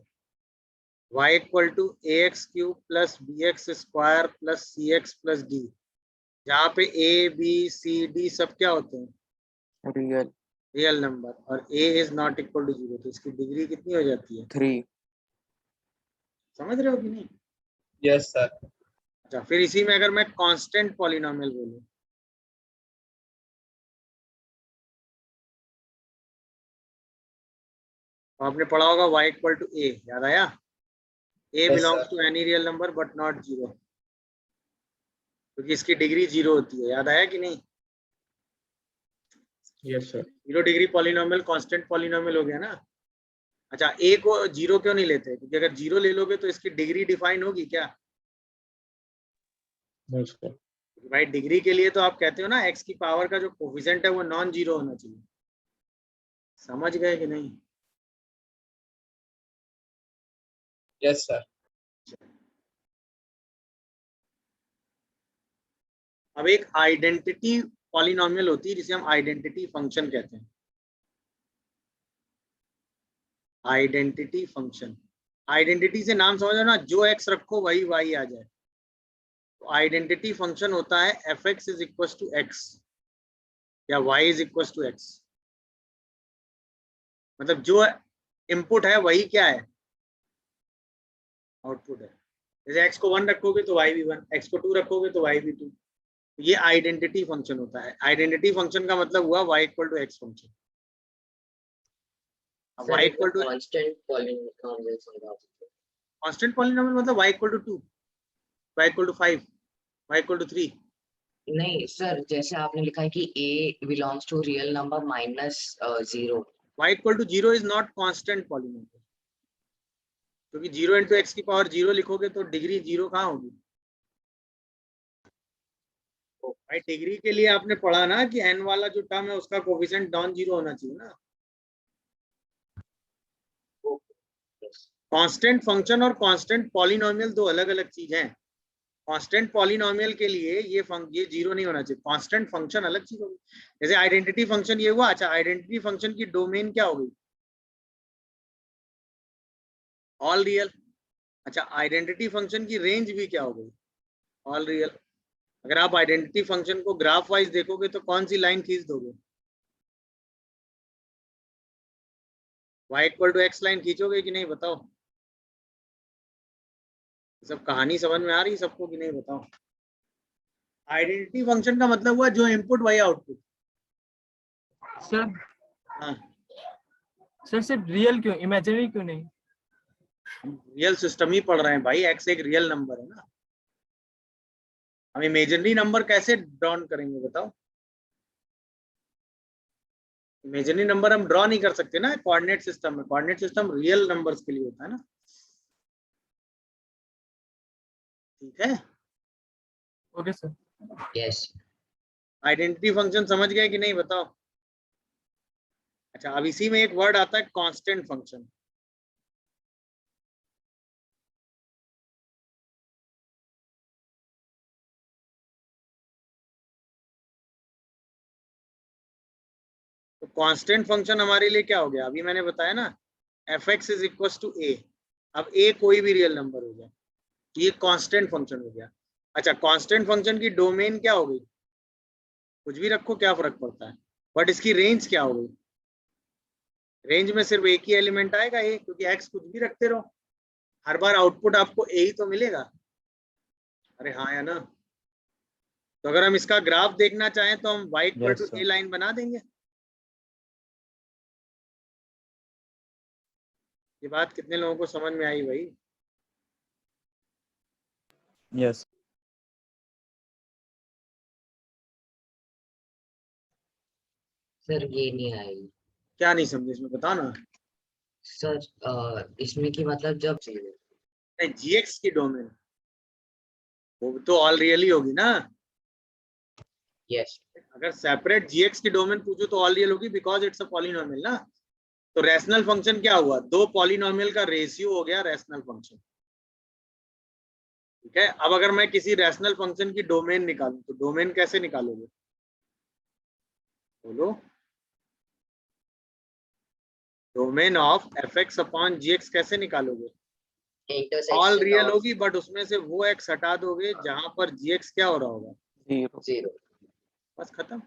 y equal to ax cube plus bx square plus cx plus d, जहाँ पे a b c d सब क्या होते हैं? रियल रियल नंबर, और a is not equal to 0, तो इसकी डिग्री कितनी हो जाती है? 3। समझ रहे हो कि नहीं? Yes sir. अच्छा, फिर इसी में अगर मैं कांस्टेंट पॉलिनोमियल बोलूं, तो आपने पढ़ा होगा y इक्वल टू a, याद आया? a Yes, belongs sir. To any real number but not 0, क्योंकि इसकी डिग्री 0 होती है, याद आया कि नहीं? Yes sir. 0 degree polynomial constant polynomial हो गया ना। अच्छा, a को 0 क्यों नहीं लेते? क्योंकि अगर 0 ले लोगे तो इसकी डिग्री डिफाइन होगी क्या? Yes sir. भाई डिग्री के लिए तो आप कहते हो ना x की पावर का जो कोफिशिएंट है वो नॉन जीरो होना चाहिए। समझ गए कि नहीं? Yes sir. अब एक आइडेंटिटी पॉलिनोमियल होती है जिसे हम आइडेंटिटी फंक्शन कहते हैं। आइडेंटिटी फंक्शन, आइडेंटिटी से नाम समझो ना, जो x रखो वही y आ जाए। तो आइडेंटिटी फंक्शन होता है f(x) is equal to x या y is equal to x। मतलब जो इनपुट है वही क्या है? आउटपुट है। जैसे x को 1 रखोगे तो y भी 1, x को 2 रखोगे तो y भी 2। ये आइडेंटिटी फंक्शन होता है। आइडेंटिटी फंक्शन का मतलब हुआ y equal to x function. y equal to constant polynomial समझा सकते हैं। कांस्टेंट पॉलिनोमियल मतलब y equal to 2, y equal to 5, y equal to 3। नहीं सर, जैसे आपने लिखा है कि a belongs to real number minus 0। y equal to 0 is not constant polynomial, क्योंकि 0 इंटू एक्स की पावर 0 लिखोगे तो डिग्री 0 कहाँ होगी? भाई डिग्री के लिए आपने पढ़ा ना कि n वाला जो टर्म है उसका कोफिशिएंट नॉन जीरो होना चाहिए ना। कांस्टेंट फंक्शन और कांस्टेंट पॉलिनोमियल दो अलग अलग चीज हैं। कांस्टेंट पॉलिनोमियल के लिए ये जीरो नहीं होना चाहिए, कांस्टेंट फंक्शन अलग चीज होगी। जैसे आइडेंटिटी फंक्शन ये हुआ। अच्छा, आइडेंटिटी फंक्शन की डोमेन क्या हो गई? All real. अच्छा, आइडेंटिटी फंक्शन की रेंज भी क्या हो गई? All real. अगर आप आइडेंटिटी फंक्शन को ग्राफ वाइज देखोगे तो कौन सी लाइन खींच दोगे? y equal to x line खींचोगे कि नहीं? बताओ। सब कहानी समझ में आ रही है सबको कि नहीं? बताओ। आइडेंटिटी फंक्शन का मतलब हुआ जो इनपुट वही आउटपुट। सर हाँ, सर सिर्फ रियल क्यों, इमेजिनरी क्यों नहीं? हम रियल सिस्टम ही पढ़ रहे हैं भाई, x एक रियल नंबर है ना। हम इमेजिनरी नंबर कैसे ड्रॉ करेंगे बताओ? इमेजिनरी नंबर हम ड्रॉ नहीं कर सकते ना कोऑर्डिनेट सिस्टम में। कोऑर्डिनेट सिस्टम रियल नंबर्स के लिए होता है ना। ठीक है, okay sir. Yes. Identity function समझ गए कि नहीं? बताओ। अच्छा, अब इसी में एक वर्ड आता है कांस्टेंट फंक्शन। तो कांस्टेंट फंक्शन हमारे लिए क्या हो गया? अभी मैंने बताया ना, f(x) is equal to a। अब a कोई भी रियल नंबर हो जाए, ये कांस्टेंट फंक्शन हो गया। अच्छा, कांस्टेंट फंक्शन की डोमेन क्या हो गई? कुछ भी रखो, क्या फर्क पड़ता है? बट इसकी रेंज क्या हो गई? रेंज में सिर्फ एक ही एलिमेंट आएगा a, क्योंकि x कुछ भी रखते रहो, हर बार आउटपुट आपको a ही तो मिलेगा। अरे हाँ या ना? तो अगर हम इसका ग्राफ देखना चाहें तो हम y equal to a line बना देंगे। ये बात कितने लोगों को समझ में आई भाई? यस। सर ये नहीं आएगी। क्या नहीं समझे इसमें? बताओ ना। सर इसमें की मतलब जब नहीं, gx की डोमेन वो तो ऑल रियल ही होगी ना। यस। अगर सेपरेट gx की डोमेन पूछो तो ऑल रियल होगी, बिकॉज इट्स अ पॉलिनोमियल ना। तो रैशनल फंक्शन क्या हुआ? दो पॉलिनोमियल का रेशियो हो गया रैशनल फंक्शन। ठीक है, अब अगर मैं किसी रैशनल फंक्शन की डोमेन निकालूं तो डोमेन कैसे निकालोगे? बोलो। Domain of f(x) upon gx कैसे निकालोगे? ऑल रियल होगी बट उसमें से वो एक्स हटा दोगे जहां पर जी एक्स क्या हो रहा होगा, जीरो। बस खत्म।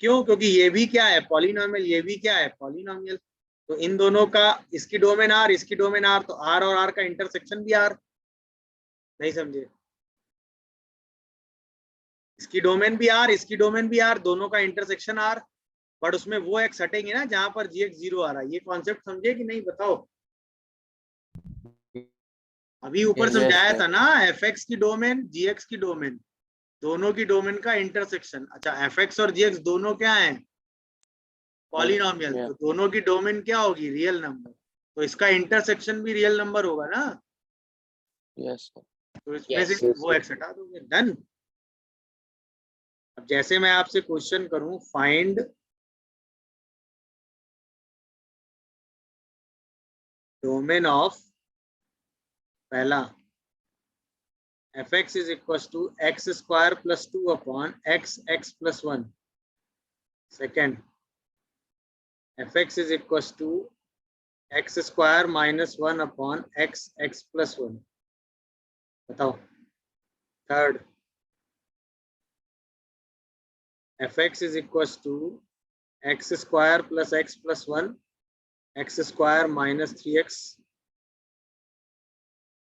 क्यों? क्योंकि ये भी क्या है, पॉलिनोमियल, ये भी क्या है, पॉलिनोमियल। तो इन दोनों का, इसकी डोमेन आर, इसकी डोमेन आर, तो आर और आर का इंटरसेक्शन भी आर। नहीं समझे? इसकी डोमेन भी आर, इसकी डोमेन भी आर, दोनों का इंटरसेक्शन आर, बट उसमें वो एक्स हटेंगे ना जहां पर जी एक्स 0 आ रहा है। ये कॉन्सेप्ट समझे कि नहीं, बताओ? अभी ऊपर समझाया था ना, एफ एक्स की डोमेन, जी एक्स की डोमेन, दोनों की डोमेन का इंटरसेक्शन। अच्छा, एफ एक्स और जी एक्स दोनों क्या है, पॉलिनोमियल, तो दोनों की डोमेन क्या होगी, रियल नंबर, तो इसका इंटरसेक्शन भी रियल नंबर होगा ना। Yes sir. तो इसमें से वो एक्स हटा दोगे, डन। अब जैसे मैं आपसे क्वेश्चन करूं, फाइंड डोमेन ऑफ, पहला f x is equal to x square plus 2 upon x x plus 1। Second, f x is equal to x square minus 1 upon x x plus 1। बताओ। Third, f x is equal to x square plus x plus 1 x square minus 3x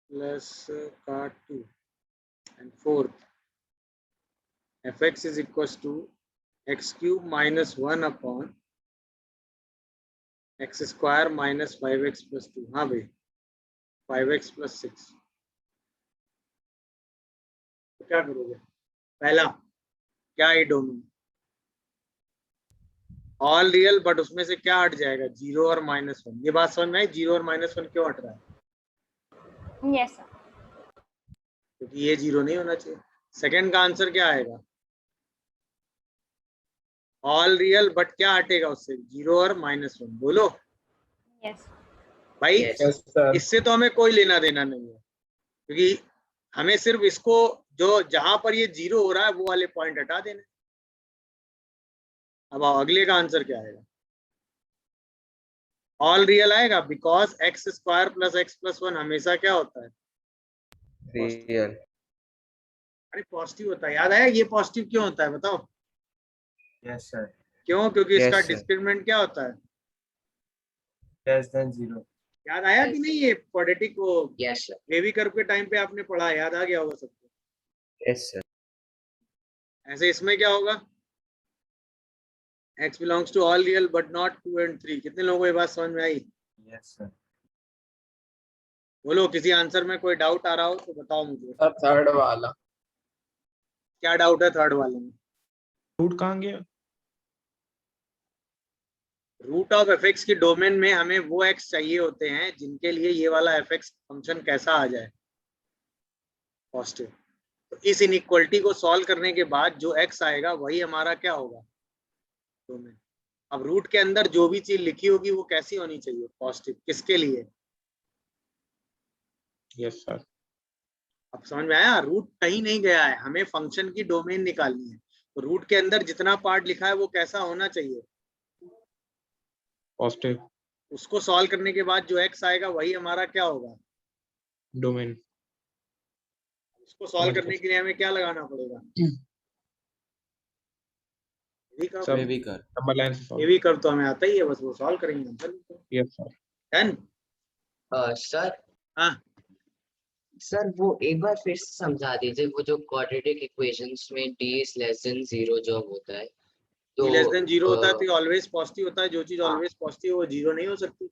plus का 2। And fourth, f x is equal to x cube minus 1 upon x square minus 5x plus 2। हाँ भाई, 5x प्लस 6। तो क्या करोगे? पहला, क्या है डोमेन, ऑल रियल, बट उसमें से क्या हट जाएगा, 0 और -1। ये बात समझ में आई, 0 और -1 क्यों हट रहा है? Yes sir. क्योंकि ये 0 नहीं होना चाहिए। सेकंड का आंसर क्या आएगा, ऑल रियल बट क्या हटेगा उससे, 0 और -1। बोलो यस भाई। Yes sir. इससे तो हमें कोई लेना देना नहीं है, क्योंकि हमें सिर्फ इसको, जो जहां पर ये 0 हो रहा है वो वाले पॉइंट हटा देना। अब अगले का आंसर क्या आएगा, ऑल रियल आएगा, because x square plus x plus 1 हमेशा क्या होता है, रियल। अरे पॉजिटिव होता है। याद आया, ये पॉजिटिव क्यों होता है, बताओ? Yes sir. क्यों? क्योंकि Yes, इसका sir. डिस्क्रिमिनेंट क्या होता है, लेस देन 0। याद आया कि नहीं? ये क्वाड्रेटिक को यस सर। वेवी कर्व के टाइम पे आपने पढ़ा, याद आ गया होगा सबको। Yes, sir. ऐसे इसमें क्या होगा, x belongs to all real but not 2 and 3। कितने लोगों को ये बात समझ में आई? Yes sir. बोलो, किसी आंसर में कोई डाउट आ रहा हो तो बताओ मुझे। सर थर्ड वाला। क्या डाउट है थर्ड वाले में? रूट कहाँ गया? रूट ऑफ एफ एक्स की डोमेन में हमें वो एक्स चाहिए होते हैं जिनके लिए ये वाला एफ एक्स फंक्शन कैसा आ जाए, पॉजिटिव। तो इस इनइक्वलिटी को सॉल्व करने के बाद जो एक्स आएगा वही हमारा क्या होगा, डोमेन। अब रूट के अंदर जो भी चीज लिखी होगी वो कैसी होनी चाहिए, पॉजिटिव। किसके लिए? Yes sir. अब समझ में आया? रूट कहीं नहीं गया है, हमें फंक्शन की डोमेन निकालनी है। तो रूट के अंदर जितना पार्ट लिखा है वो कैसा होना चाहिए, पॉजिटिव। उसको सॉल्व करने के बाद जो एक्स आएगा वही हमारा क्या होगा, डोमेन। उसको सॉल्व करने के लिए हमें क्या लगाना पड़ेगा, सब वे भी कर। नंबर लाइन से ये सॉल्व। भी कर, तो हमें आता ही है, बस वो सॉल्व करेंगे answer. Yes sir. Done. Sir हाँ, सर वो एक बार फिर से समझा दीजिए, वो जो क्वाड्रेटिक इक्वेशंस में d is less than 0 जो होता है, तो लेस देन 0 होता है तो ऑलवेज पॉजिटिव होता है। जो चीज ऑलवेज पॉजिटिव वो 0 नहीं हो सकती।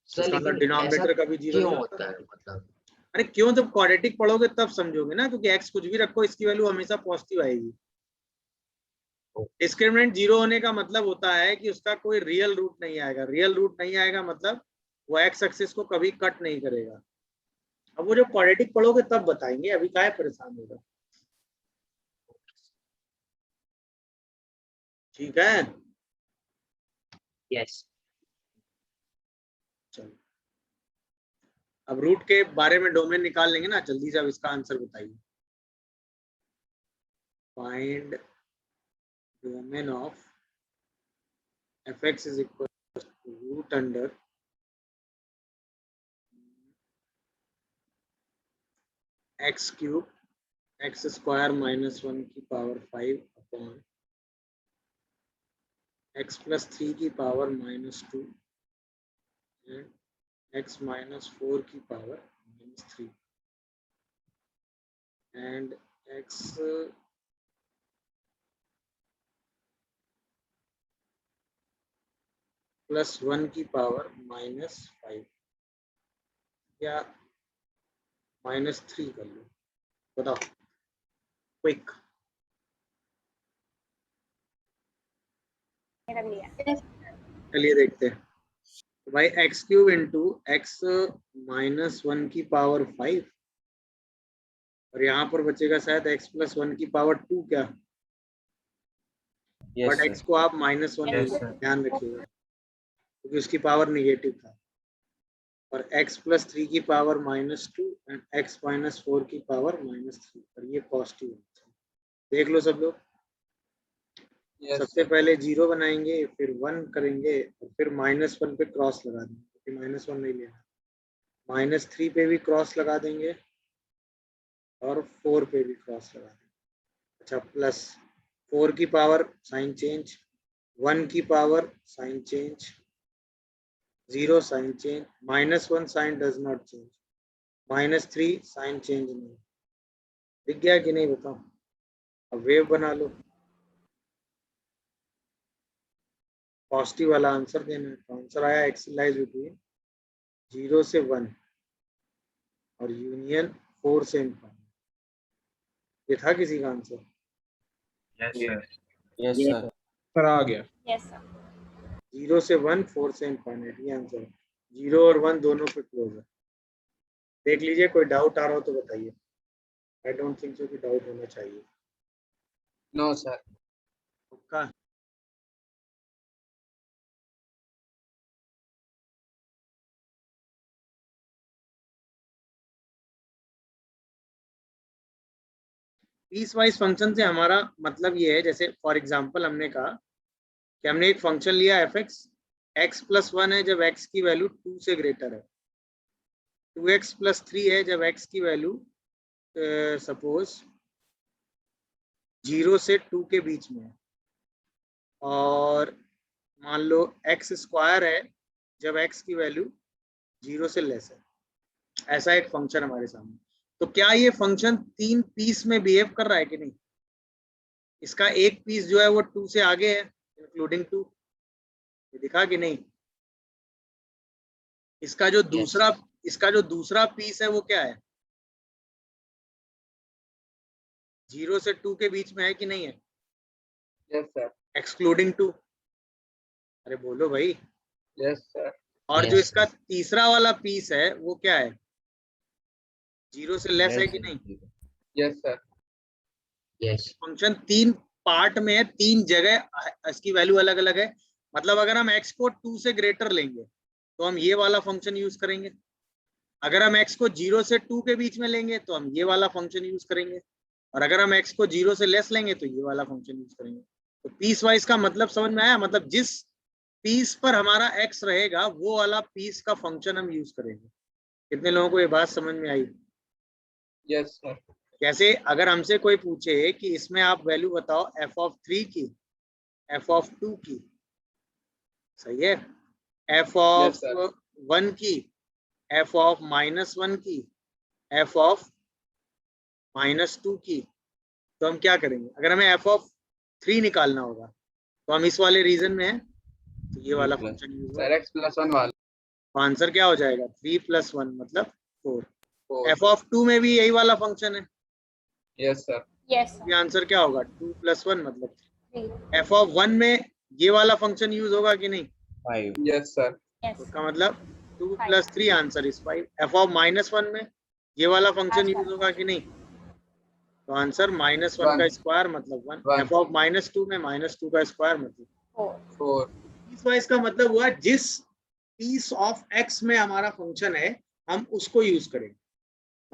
सर इसका मतलब लेकिन ऐसा डिनोमिनेटर कभी 0 क्यों नहीं होता होता। है, मतलब? अरे क्यों? जब क्वाड्रेटिक पढ़ोगे तब समझोगे ना, क्योंकि एक्स कुछ भी रखो इसकी वैल्यू हमेशा पॉजिटिव आएगी। डिस्क्रिमिनेंट 0 होने का मतलब होता है कि उसका कोई रियल रूट नहीं आएगा। रियल रूट नहीं आएगा मतलब वो एक्स एक्सिस को कभी कट नहीं करेगा। अब वो जब क्वाड्रेटिक पढ़ोगे तब बताएंगे, अभी काहे परेशान होगा। ठीक है, यस। चलो अब रूट के बारे में डोमेन निकाल लेंगे ना, जल्दी से अब इसका आंसर बताइए। Find domain of F x is equal to root under x cube x square minus 1 की पावर 5 अपॉन एक्स प्लस 3 की power minus 2 and x minus 4 की power minus 3 and x plus 1 की पावर माइनस 5 या माइनस 3 कर लो, बताओ क्विक। रख लिया। चलिए देखते हैं। तो भाई x cube into x minus 1 की पावर 5 और यहाँ पर बचेगा शायद एक्स प्लस 1 की पावर 2 क्या, Yes, बट sir. एक्स को आप माइनस 1 Yes, sir. ध्यान रखिएगा क्योंकि उसकी पावर निगेटिव था, और x प्लस 3 की power minus 2 and x minus 4 की पावर माइनस 3 और ये पॉजिटिव है। देख लो सब लोग। सबसे पहले 0 बनाएंगे, फिर 1 करेंगे और फिर माइनस 1 पे क्रॉस लगा देंगे क्योंकि माइनस 1 नहीं लेना, माइनस 3 पे भी क्रॉस लगा देंगे और 4 पे भी क्रॉस लगा देंगे। अच्छा, प्लस 4 की पावर साइन चेंज, 1 की power sign change, 0 sign change, minus 1 sign does not change, minus 3 sign change नहीं। दिख गया कि नहीं बताओ। अब वेव बना लो, पॉजिटिव वाला आंसर देना है। तो आंसर आया एक्स लाइज बिटवीन 0 से 1 और यूनियन 4 से इनफाइनाइट। ये था किसी का आंसर? Yes, sir. Yes, sir. Sir आ गया। Yes sir. 0 से 1, 4 से इनफाइनाइट, ये आंसर है। 0 और 1 दोनों पे क्लोज है। देख लीजिए, कोई डाउट आ रहा हो तो बताइए। आई डोंट थिंक सो कि डाउट होना चाहिए। No sir. पक्का? पीस वाइज फंक्शन से हमारा मतलब ये है, जैसे फॉर एग्जांपल हमने कहा कि हमने एक फंक्शन लिया एफ एक्स, एक्स प्लस 1 है जब एक्स की वैल्यू 2 से ग्रेटर है, 2x प्लस 3 है जब x की वैल्यू सपोज 0 से 2 के बीच में है, और मान लो x स्क्वायर है जब x की वैल्यू 0 से लेस है। ऐसा एक फंक्शन हमारे सामने। तो क्या ये फंक्शन 3 पीस में बिहेव कर रहा है कि नहीं? इसका एक पीस जो है वो 2 से आगे है इंक्लूडिंग 2, ये दिखा कि नहीं? इसका जो दूसरा पीस है वो क्या है? 0 से 2 के बीच में है कि नहीं है? Yes sir. एक्सक्लूडिंग 2। अरे बोलो भाई। Yes sir. और जो इसका तीसरा वाला पीस है वो क्या है? 0 से लेस है कि नहीं? Yes sir. Yes. Function 3 part में है, 3 जगह इसकी वैल्यू अलग अलग है। मतलब अगर हम x को 2 से ग्रेटर लेंगे तो हम ये वाला फंक्शन यूज करेंगे, अगर हम x को 0 से 2 के बीच में लेंगे तो हम ये वाला फंक्शन यूज करेंगे, और अगर हम x को 0 से लेस लेंगे तो ये वाला फंक्शन यूज करेंगे। तो पीस वाइज का मतलब समझ में आया? मतलब जिस पीस पर हमारा x रहेगा वो वाला पीस का फंक्शन हम यूज करेंगे। कितने लोगों को ये बात समझ में आई? Yes sir. जैसे अगर हमसे कोई पूछे कि इसमें आप वैल्यू बताओ f(3) की, f(2) की, सही है, f(1) की, f(-1) की, f(-2) की, तो हम क्या करेंगे? अगर हमें f(3) निकालना होगा तो हम इस वाले रीजन में हैं तो ये वाला फंक्शन यूज होगा। सर x+1 वाला। तो आंसर क्या हो जाएगा? 3 + 1 मतलब 4। f(2) में भी यही वाला फंक्शन है। Yes sir. यस ये आंसर क्या होगा? 2 + 1 मतलब 3। सर। f(1) में ये वाला फंक्शन यूज होगा कि नहीं? 5. Yes sir. यस। उसका मतलब 2 + 3 आंसर इज 5। f(-1) में ये वाला फंक्शन यूज होगा कि नहीं? तो आंसर -1 का स्क्वायर मतलब 1। f(-2) में -2 का स्क्वायर मतलब 4। पीस वाइज का मतलब हुआ जिस पीस ऑफ x में हमारा फंक्शन है हम उसको यूज करेंगे।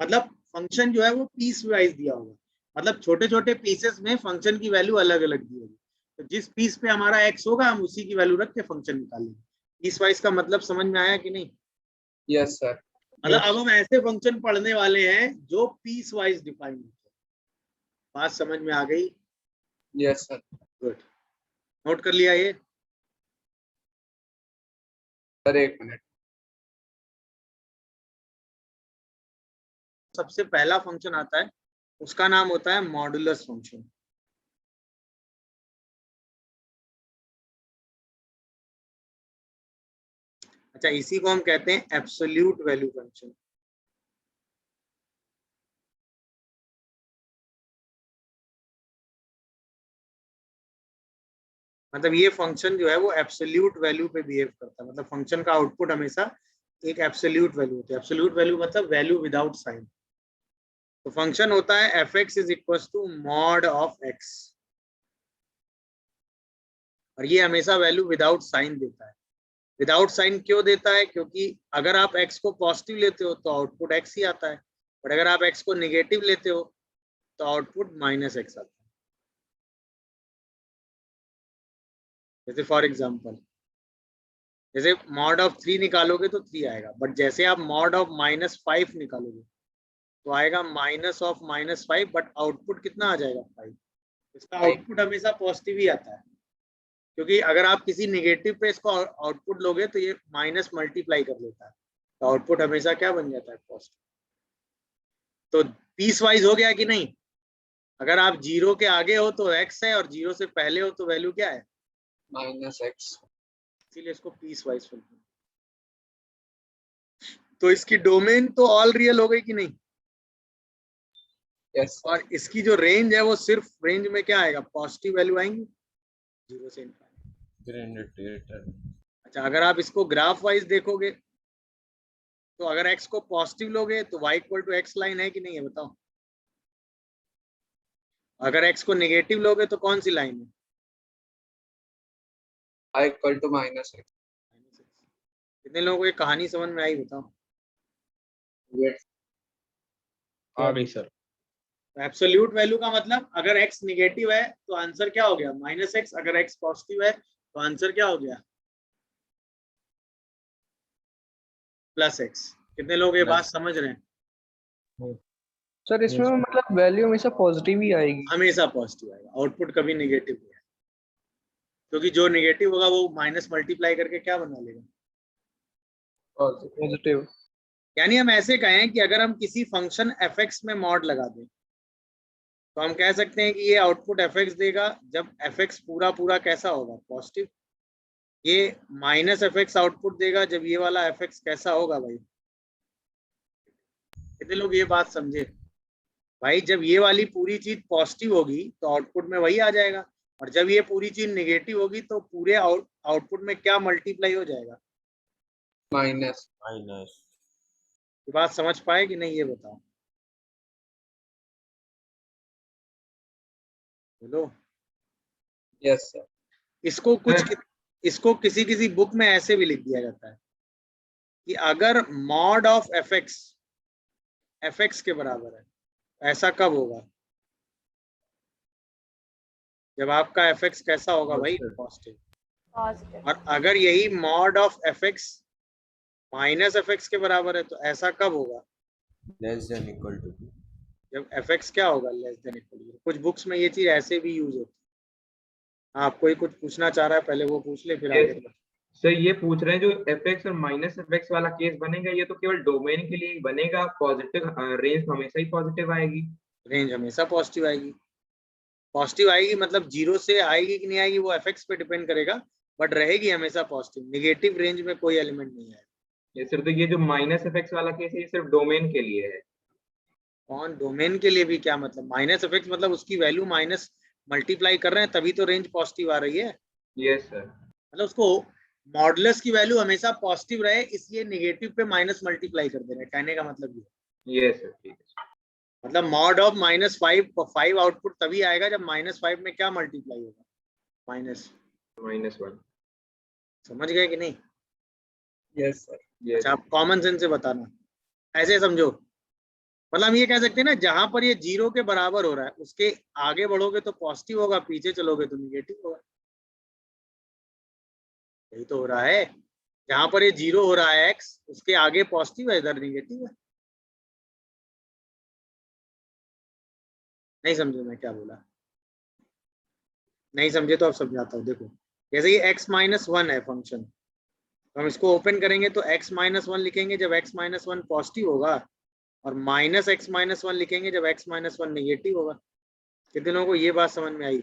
मतलब फंक्शन जो है वो पीस वाइज दिया होगा, मतलब छोटे छोटे पीसेस में फंक्शन की वैल्यू अलग अलग दी होगी। तो जिस पीस पे हमारा x होगा हम उसी की वैल्यू रख के फंक्शन निकालेंगे। पीस वाइज का मतलब समझ में आया कि नहीं? Yes sir. मतलब अब हम ऐसे फंक्शन पढ़ने वाले हैं जो पीस वाइज डिफाइन होते हैं। बात समझ में आ गई? Yes sir. गुड, नोट कर लिया ये? सर एक मिनट। सबसे पहला फंक्शन आता है, उसका नाम होता है मॉडुलस फंक्शन। अच्छा, इसी को हम कहते हैं एब्सोल्यूट वैल्यू फंक्शन। मतलब ये फंक्शन जो है वो एब्सोल्यूट वैल्यू पे बिहेव करता है, मतलब फंक्शन का आउटपुट हमेशा एक एब्सोल्यूट वैल्यू होती है। एब्सोल्यूट वैल्यू मतलब वैल्यू विदाउट साइन। तो फंक्शन होता है f x is equal to mod of x, और ये हमेशा वैल्यू विदाउट साइन देता है। विदाउट साइन क्यों देता है? क्योंकि अगर आप x को पॉजिटिव लेते हो तो आउटपुट x ही आता है, और अगर आप x को नेगेटिव लेते हो तो आउटपुट माइनस x आता है। जैसे फॉर एग्जांपल, जैसे मॉड ऑफ 3 निकालोगे तो 3 आएगा, बट जैसे आप मॉड ऑफ -5 निकालोगे तो आएगा -5, बट आउटपुट कितना आ जाएगा 5। इसका आउटपुट हमेशा पॉजिटिव ही आता है, क्योंकि अगर आप किसी नेगेटिव पे इसको आउटपुट लोगे तो ये माइनस मल्टीप्लाई कर देता है, तो आउटपुट हमेशा क्या बन जाता है? पॉजिटिव। तो पीस वाइज हो गया कि नहीं? अगर आप 0 के आगे हो तो x है, और 0 से पहले हो तो वैल्यू क्या है? -x। इसीलिए इसको पीस वाइज फंक्शन। तो इसकी डोमेन तो ऑल रियल हो गई कि नहीं? यस। और इसकी जो रेंज है वो सिर्फ रेंज में क्या आएगा? पॉजिटिव वैल्यू आएंगी 0 से इनफिनिटी। अच्छा, अगर आप इसको ग्राफ वाइज देखोगे तो अगर x को पॉजिटिव लोगे तो y equal to x line है कि नहीं है? बताओ। अगर x को नेगेटिव लोगे तो कौन सी लाइन है? y equal to -x। कितने लोगों को ये कहानी समझ में आई? बताओ। आ गई सर। एब्सोल्यूट वैल्यू का मतलब अगर x नेगेटिव है तो आंसर क्या हो गया? -x। अगर x पॉजिटिव है तो आंसर क्या हो गया? +x। कितने लोग ये बात समझ रहे हैं? सर इसमें मतलब वैल्यू हमेशा पॉजिटिव ही आएगी? हमेशा पॉजिटिव आएगा, आउटपुट कभी नेगेटिव नहीं है, क्योंकि जो नेगेटिव होगा वो माइनस मल्टीप्लाई करके क्या बना लेगा? पॉजिटिव। यानी हम ऐसे कहें कि अगर हम किसी फंक्शन f(x) में मॉड लगा दें तो हम कह सकते हैं कि ये आउटपुट f(x) देगा जब f(x) पूरा पूरा कैसा होगा? पॉजिटिव। ये -f(x) आउटपुट देगा जब ये वाला f(x) कैसा होगा? भाई कितने लोग ये बात समझे? भाई जब ये वाली पूरी चीज पॉजिटिव होगी तो आउटपुट में वही आ जाएगा, और जब ये पूरी चीज नेगेटिव होगी तो पूरे आउटपुट में क्या मल्टीप्लाई हो जाएगा? माइनस। ये बात समझ पाए कि नहीं ये बताओ? बोलो। Yes sir. इसको किसी किसी बुक में ऐसे भी लिख दिया जाता है कि अगर मॉड ऑफ f(x) के बराबर है, ऐसा कब होगा? जब आपका f(x) कैसा होगा भाई? पॉजिटिव। और अगर यही मॉड ऑफ f(x) -f(x) के बराबर है तो ऐसा कब होगा? <= जब f(x) क्या होगा? <= कुछ बुक्स में ये चीज ऐसे भी यूज होती है। आप कोई कुछ पूछना चाह रहा है, पहले वो पूछ ले फिर आगे। सर ये पूछ रहे हैं जो fx और -fx वाला केस बनेगा ये तो केवल डोमेन के लिए ही बनेगा, पॉजिटिव रेंज हमेशा ही पॉजिटिव आएगी। रेंज हमेशा पॉजिटिव आएगी। पॉजिटिव आएगी मतलब 0 से आएगी कि नहीं आएगी वो f(x) पे डिपेंड करेगा, बट रहेगी हमेशा पॉजिटिव। नेगेटिव रेंज में कोई एलिमेंट नहीं आएगा। ये सिर्फ तो ये जो -fx वाला केस है ये सिर्फ डोमेन के लिए है। कौन डोमेन के लिए? भी क्या मतलब? -f(x) मतलब उसकी वैल्यू माइनस मल्टीप्लाई कर रहे हैं तभी तो रेंज पॉजिटिव आ रही है। Yes sir. मतलब उसको मॉडुलस की वैल्यू हमेशा पॉजिटिव रहे इसलिए नेगेटिव पे माइनस मल्टीप्लाई कर दे रहे हैं, कहने का मतलब ये। यस सर ठीक है। मतलब मॉड ऑफ -5 आउटपुट तभी आएगा जब -5 में क्या मल्टीप्लाई होगा? -1। समझ गए कि नहीं? Yes sir. अच्छा, आप कॉमन सेंस से बताना, ऐसे समझो। मतलब हम ये कह सकते हैं ना, जहां पर ये 0 के बराबर हो रहा है उसके आगे बढ़ोगे तो पॉजिटिव होगा, पीछे चलोगे तो निगेटिव होगा। यही तो हो रहा है। जहां पर ये 0 हो रहा है x, उसके आगे पॉजिटिव है, इधर निगेटिव है। नहीं समझे मैं क्या बोला? नहीं समझे तो अब समझाता हूँ। देखो जैसे ये x-1 है फंक्शन, तो हम इसको ओपन करेंगे तो x-1 लिखेंगे जब x-1 पॉजिटिव होगा, और -x-1 लिखेंगे जब x-1 नेगेटिव होगा। कितने लोगों को ये बात समझ में आई?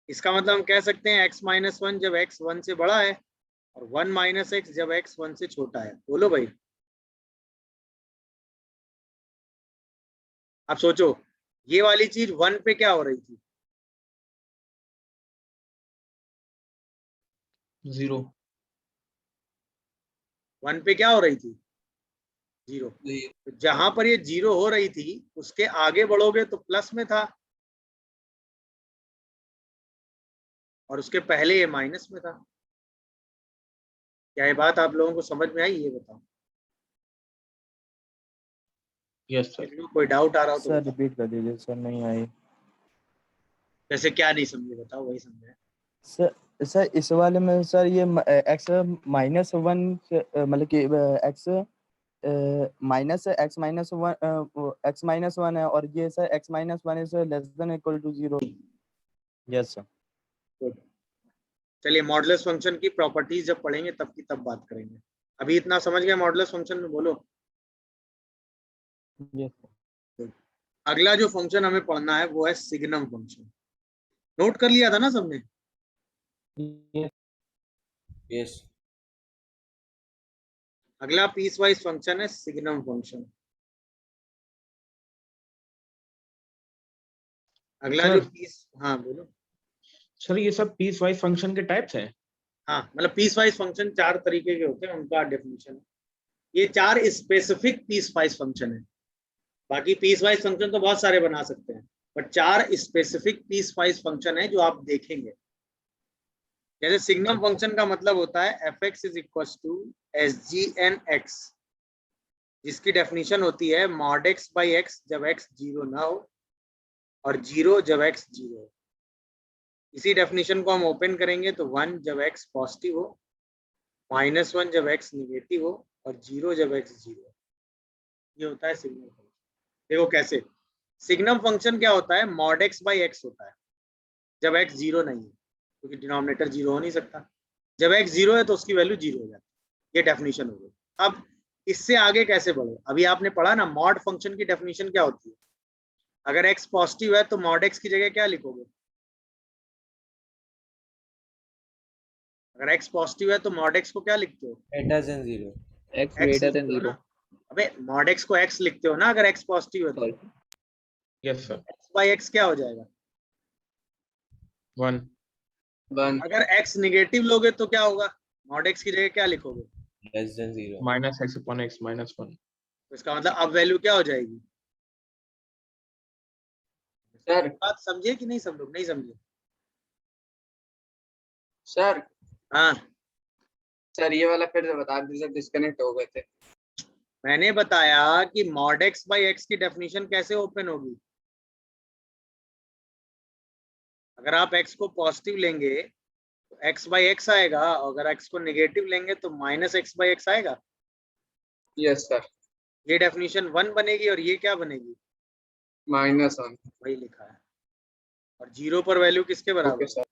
इसका मतलब हम कह सकते हैं x-1 जब x 1 से बड़ा है, और 1 - x जब x 1 से छोटा है। बोलो भाई। अब सोचो ये वाली चीज 1 पे क्या हो रही थी? 0। 1 पे क्या हो रही थी? 0। तो जहां पर ये 0 हो रही थी उसके आगे बढ़ोगे तो प्लस में था, और उसके पहले ये माइनस में था। क्या ये बात आप लोगों को समझ में आई? ये बताओ। Yes sir. किसी को कोई डाउट आ रहा हो तो सर बताओ। रिपीट कर दीजिए सर, नहीं आई। जैसे क्या नहीं समझे बताओ, वही समझे। सर इस वाले में सर ये x -1 मतलब कि x -1 है, और ये sir x-1 is less than equal to 0। Yes sir. Good. चलिए मॉडुलस फंक्शन की प्रॉपर्टीज जब पढ़ेंगे तब की तब बात करेंगे। अभी इतना समझ गए मॉडुलस फंक्शन में? बोलो। यस। अगला जो फंक्शन हमें पढ़ना है वो है सिग्नम फंक्शन। नोट कर लिया था ना सबने? Yes. अगला पीस वाइज फंक्शन है सिग्नम फंक्शन। अगला सर। जो पीस, हाँ बोलो। सर ये सब पीस वाइज फंक्शन के टाइप्स हैं? हाँ मतलब पीस वाइज फंक्शन 4 तरीके के होते हैं, उनका डेफिनेशन है। ये 4 स्पेसिफिक पीस वाइज फंक्शन है। बाकी पीस वाइज फंक्शन तो बहुत सारे बना सकते हैं, but 4 specific piecewise function है जो आप देखेंगे। जैसे सिग्नम फंक्शन का मतलब होता है f(x) = sgn(x), जिसकी डेफिनेशन होती है mod x/x जब x 0 ना हो, और 0 जब x 0 हो। इसी डेफिनेशन को हम ओपन करेंगे तो 1 जब x पॉजिटिव हो, -1 जब x निगेटिव हो, और 0 जब x 0 हो। ये होता है सिग्नम फंक्शन। देखो कैसे। सिग्नम फंक्शन क्या होता है? mod x/x होता है जब x 0 नहीं है, क्योंकि डिनोमिनेटर 0 हो नहीं सकता। जब x 0 है तो उसकी वैल्यू 0 हो जाती है। ये डेफिनेशन हो गई। अब इससे आगे कैसे बढ़े? अभी आपने पढ़ा ना मॉड फंक्शन की डेफिनेशन क्या होती है। अगर x पॉजिटिव है तो mod x की जगह क्या लिखोगे? अगर x पॉजिटिव है तो mod x को क्या लिखते हो? Greater than 0. x greater than लिखते हो 0. ना? अबे mod x को x लिखते हो ना अगर x पॉजिटिव है तो। Yes sir. x/x क्या हो जाएगा? 1। 1 अगर x निगेटिव लोगे तो क्या होगा? mod x की जगह क्या लिखोगे? Less than 0. -x/x -1। तो इसका मतलब अब वैल्यू क्या हो जाएगी? सर बात समझे कि नहीं? सब लोग नहीं समझे? सर हाँ सर ये वाला फिर से बता दीजिए, डिस्कनेक्ट हो गए थे। मैंने बताया कि mod x/x की डेफिनेशन कैसे ओपन होगी। अगर आप x को पॉजिटिव लेंगे तो x/x आएगा, और अगर x को नेगेटिव लेंगे तो -x/x आएगा। Yes sir. ये डेफिनेशन 1 बनेगी, और ये क्या बनेगी? -1। वही लिखा है। और 0 पर वैल्यू किसके बराबर? Okay sir.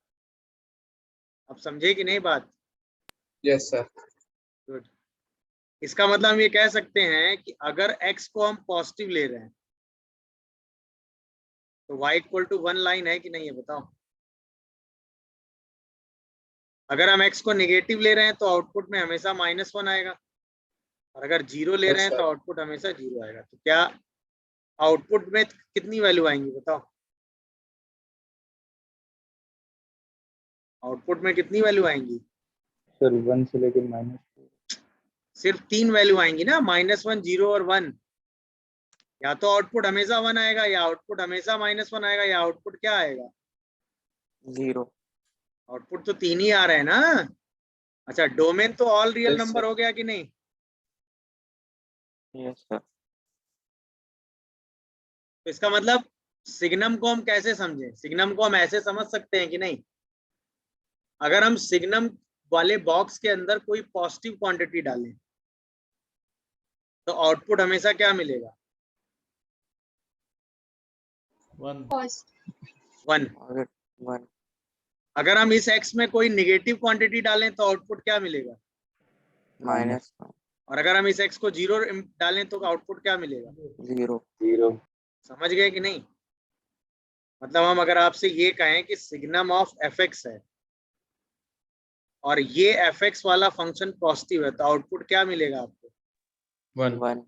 अब समझे कि नहीं बात? Yes sir. गुड। इसका मतलब हम ये कह सकते हैं कि अगर x को हम पॉजिटिव ले रहे हैं तो y = 1 लाइन है कि नहीं है? बताओ। अगर हम x को नेगेटिव ले रहे हैं तो आउटपुट में हमेशा -1 आएगा, और अगर 0 ले रहे हैं तो आउटपुट हमेशा 0 आएगा। तो क्या आउटपुट में कितनी वैल्यू आएंगी? बताओ। आउटपुट में कितनी वैल्यू आएंगी? सर 1 से लेकर -4। सिर्फ 3 वैल्यू आएंगी ना, -1, 0 और 1। या तो आउटपुट हमेशा 1 आएगा, या आउटपुट हमेशा -1 आएगा, या आउटपुट क्या आएगा? 0. आउटपुट तो 3 ही आ रहे हैं ना। अच्छा डोमेन तो all real Yes, number sir. हो गया कि नहीं? Yes sir. तो इसका मतलब सिग्नम को हम कैसे समझें? सिग्नम को हम ऐसे समझ सकते हैं कि नहीं? अगर हम सिग्नम वाले बॉक्स के अंदर कोई पॉजिटिव क्वांटिटी डालें तो आउटपुट हमेशा क्या मिलेगा? 1। वन अगर हम इस x में कोई निगेटिव क्वांटिटी डालें तो आउटपुट क्या मिलेगा? माइनस और अगर हम इस x को 0 डालें तो आउटपुट क्या मिलेगा? 0 समझ गए कि नहीं? मतलब हम अगर आपसे ये कहें कि सिग्नम ऑफ fx है और ये fx वाला फंक्शन पॉजिटिव है तो आउटपुट क्या मिलेगा आपको? 1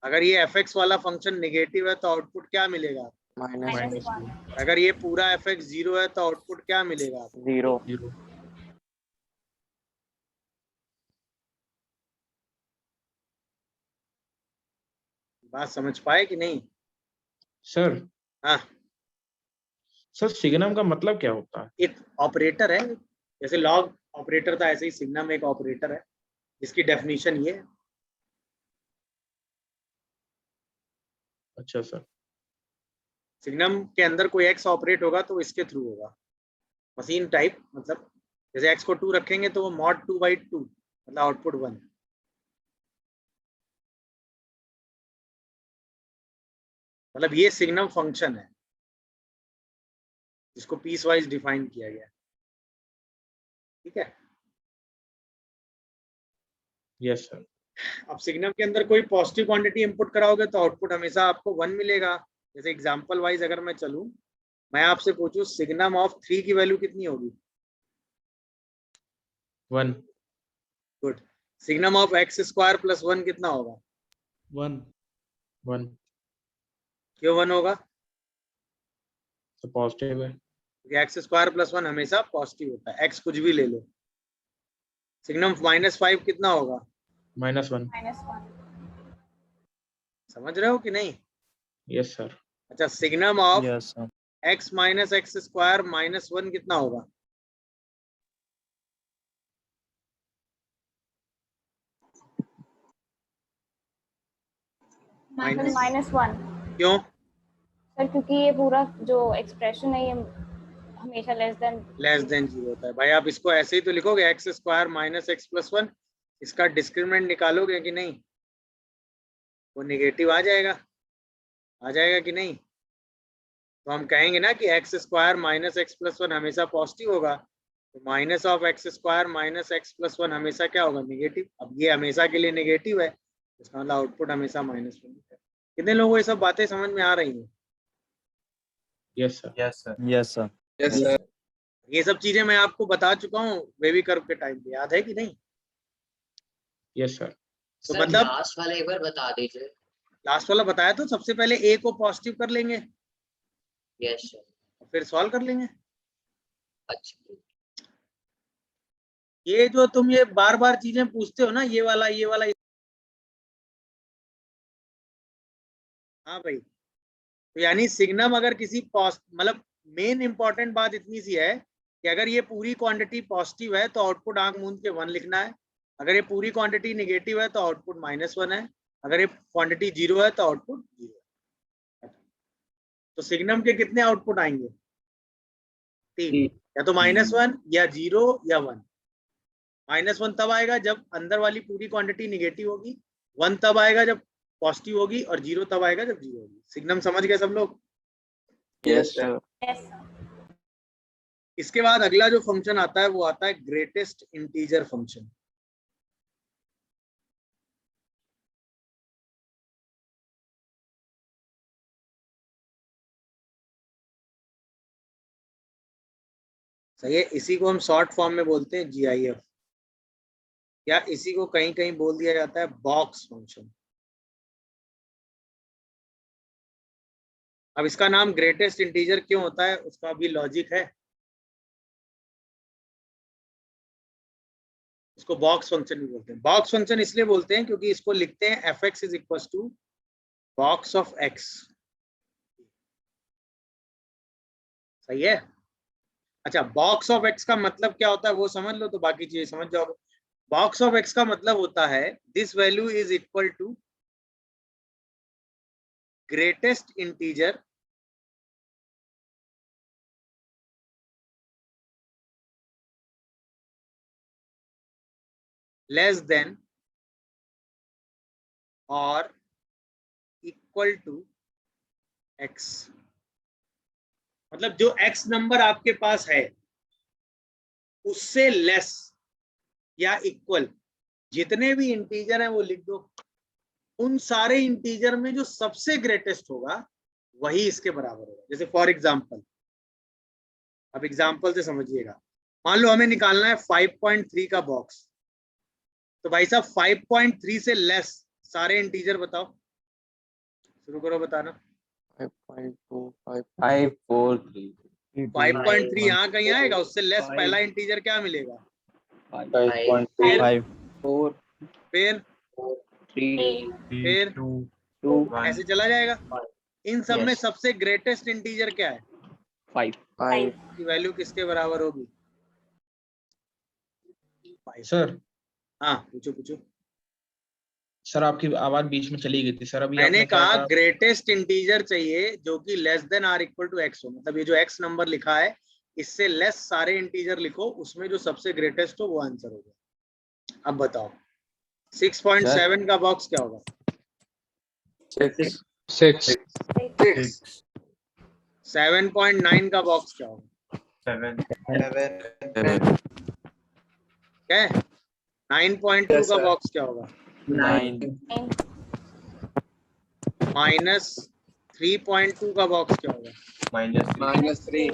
अगर ये fx वाला फंक्शन नेगेटिव है तो आउटपुट क्या मिलेगा आपको? माइनस और अगर ये पूरा fx 0 है तो आउटपुट क्या मिलेगा आपको? 0 बात समझ पाए कि नहीं? सर हाँ, सर सिग्नम का मतलब क्या होता है? एक ऑपरेटर है, जैसे लॉग ऑपरेटर था ऐसे ही सिग्नम एक ऑपरेटर है जिसकी डेफिनेशन ये है। अच्छा सर, सिग्नम के अंदर कोई एक्स ऑपरेट होगा तो इसके थ्रू होगा, मशीन टाइप। मतलब जैसे एक्स को 2 रखेंगे तो वो मॉड 2/2 मतलब आउटपुट 1। मतलब ये सिग्नम फंक्शन है जिसको पीस वाइज डिफाइन किया गया है। ठीक है, यस सर। अब सिग्नम के अंदर कोई पॉजिटिव क्वांटिटी इनपुट कराओगे तो आउटपुट हमेशा आपको 1 मिलेगा। जैसे एग्जांपल वाइज अगर मैं चलूं, मैं आपसे पूछूं सिग्नम ऑफ 3 की वैल्यू कितनी होगी? 1 गुड। सिग्नम ऑफ x² + 1 कितना होगा? 1 क्यों 1 होगा? तो पॉजिटिव है। x² + 1 हमेशा पॉजिटिव होता है, x कुछ भी ले लो। सिग्नम -5 कितना होगा? -1 समझ रहे हो कि नहीं? Yes sir. अच्छा, signum of yes sir. x - x² - 1 कितना होगा? -1 क्यों? सर, क्योंकि ये पूरा जो एक्सप्रेशन है ये हमेशा लेस देन 0 होता है। भाई आप इसको ऐसे ही तो लिखोगे x² - x + 1, इसका डिस्क्रिमिनेंट निकालोगे कि नहीं? वो नेगेटिव आ जाएगा कि नहीं? तो हम कहेंगे ना कि x² - x + 1 हमेशा पॉजिटिव होगा, तो माइनस ऑफ x² - x + 1 हमेशा क्या होगा? नेगेटिव। अब ये हमेशा के लिए नेगेटिव है, इसका मतलब आउटपुट हमेशा -1 है। कितने लोगों को ये सब बातें समझ में आ रही हैं? Yes sir. Yes sir. Yes sir. ये सब चीजें मैं आपको बता चुका हूँ वेवी कर्व के टाइम पे, याद है कि नहीं? Yes sir. तो सर मतलब लास्ट वाला एक बार बता दीजिए। लास्ट वाला बताया तो, सबसे पहले a को पॉजिटिव कर लेंगे, यस सर। फिर सॉल्व कर लेंगे। अच्छा, ये जो तुम ये बार बार चीजें पूछते हो ना, ये वाला हाँ भाई, तो यानी सिग्नम अगर किसी मतलब मेन इंपॉर्टेंट बात इतनी सी है कि अगर ये पूरी क्वांटिटी पॉजिटिव है तो आउटपुट आंख मूंद के 1 लिखना है। अगर ये पूरी क्वांटिटी नेगेटिव है तो आउटपुट -1 है। अगर ये क्वांटिटी 0 है तो आउटपुट 0 है। तो सिग्नम के कितने आउटपुट आएंगे? 3, या तो -1 या 0 या 1। -1 तब आएगा जब अंदर वाली पूरी क्वांटिटी नेगेटिव होगी, 1 तब आएगा जब पॉजिटिव होगी, और 0 तब आएगा जब 0 होगी। सिग्नम समझ गए सब लोग? Yes sir. यस इसके बाद अगला जो फंक्शन आता है वो आता है ग्रेटेस्ट इंटीजर फंक्शन। सही है, इसी को हम शॉर्ट फॉर्म में बोलते हैं GIF, या इसी को कहीं कहीं बोल दिया जाता है बॉक्स फंक्शन। अब इसका नाम ग्रेटेस्ट इंटीजर क्यों होता है, उसका भी लॉजिक है। इसको बॉक्स फंक्शन भी बोलते हैं। बॉक्स फंक्शन इसलिए बोलते हैं क्योंकि इसको लिखते हैं fx = box of x। सही है। अच्छा, बॉक्स ऑफ x का मतलब क्या होता है वो समझ लो तो बाकी चीजें समझ जाओगे। बॉक्स ऑफ x का मतलब होता है this value is equal to greatest integer less than और इक्वल टू x, मतलब जो x नंबर आपके पास है उससे लेस या इक्वल जितने भी इंटीजर हैं वो लिख दो। उन सारे इंटीजर में जो सबसे ग्रेटेस्ट होगा वही इसके बराबर होगा। जैसे फॉर एग्जांपल, अब एग्जांपल से समझिएगा, मान लो हमें निकालना है 5.3 का बॉक्स, तो भाई साहब 5.3 से लेस सारे इंटीजर बताओ, शुरू करो बताना। 543 5.3 यहाँ कहीं आएगा, उससे लेस पहला इंटीजर क्या मिलेगा? 5.5 फिर 2 ऐसे चला जाएगा। इन सब में सबसे ग्रेटेस्ट इंटीजर क्या है? 5 की वैल्यू किसके बराबर होगी? 5। सर हाँ पूछो पूछो। सर आपकी आवाज बीच में चली गई थी सर। अभी मैंने आपने क्या कहा कहा? ग्रेटेस्ट इंटीजर चाहिए जो कि less than or equal to x हो, मतलब ये जो एक्स नंबर लिखा है इससे लेस सारे इंटीजर लिखो, उसमें जो सबसे ग्रेटेस्ट हो वो आंसर होगा। अब बताओ 6.7 का बॉक्स क्या होगा? 6 7.9 का बॉक्स क्या होगा? 9.2 का बॉक्स क्या होगा? 9 -3.2 का बॉक्स क्या होगा? -3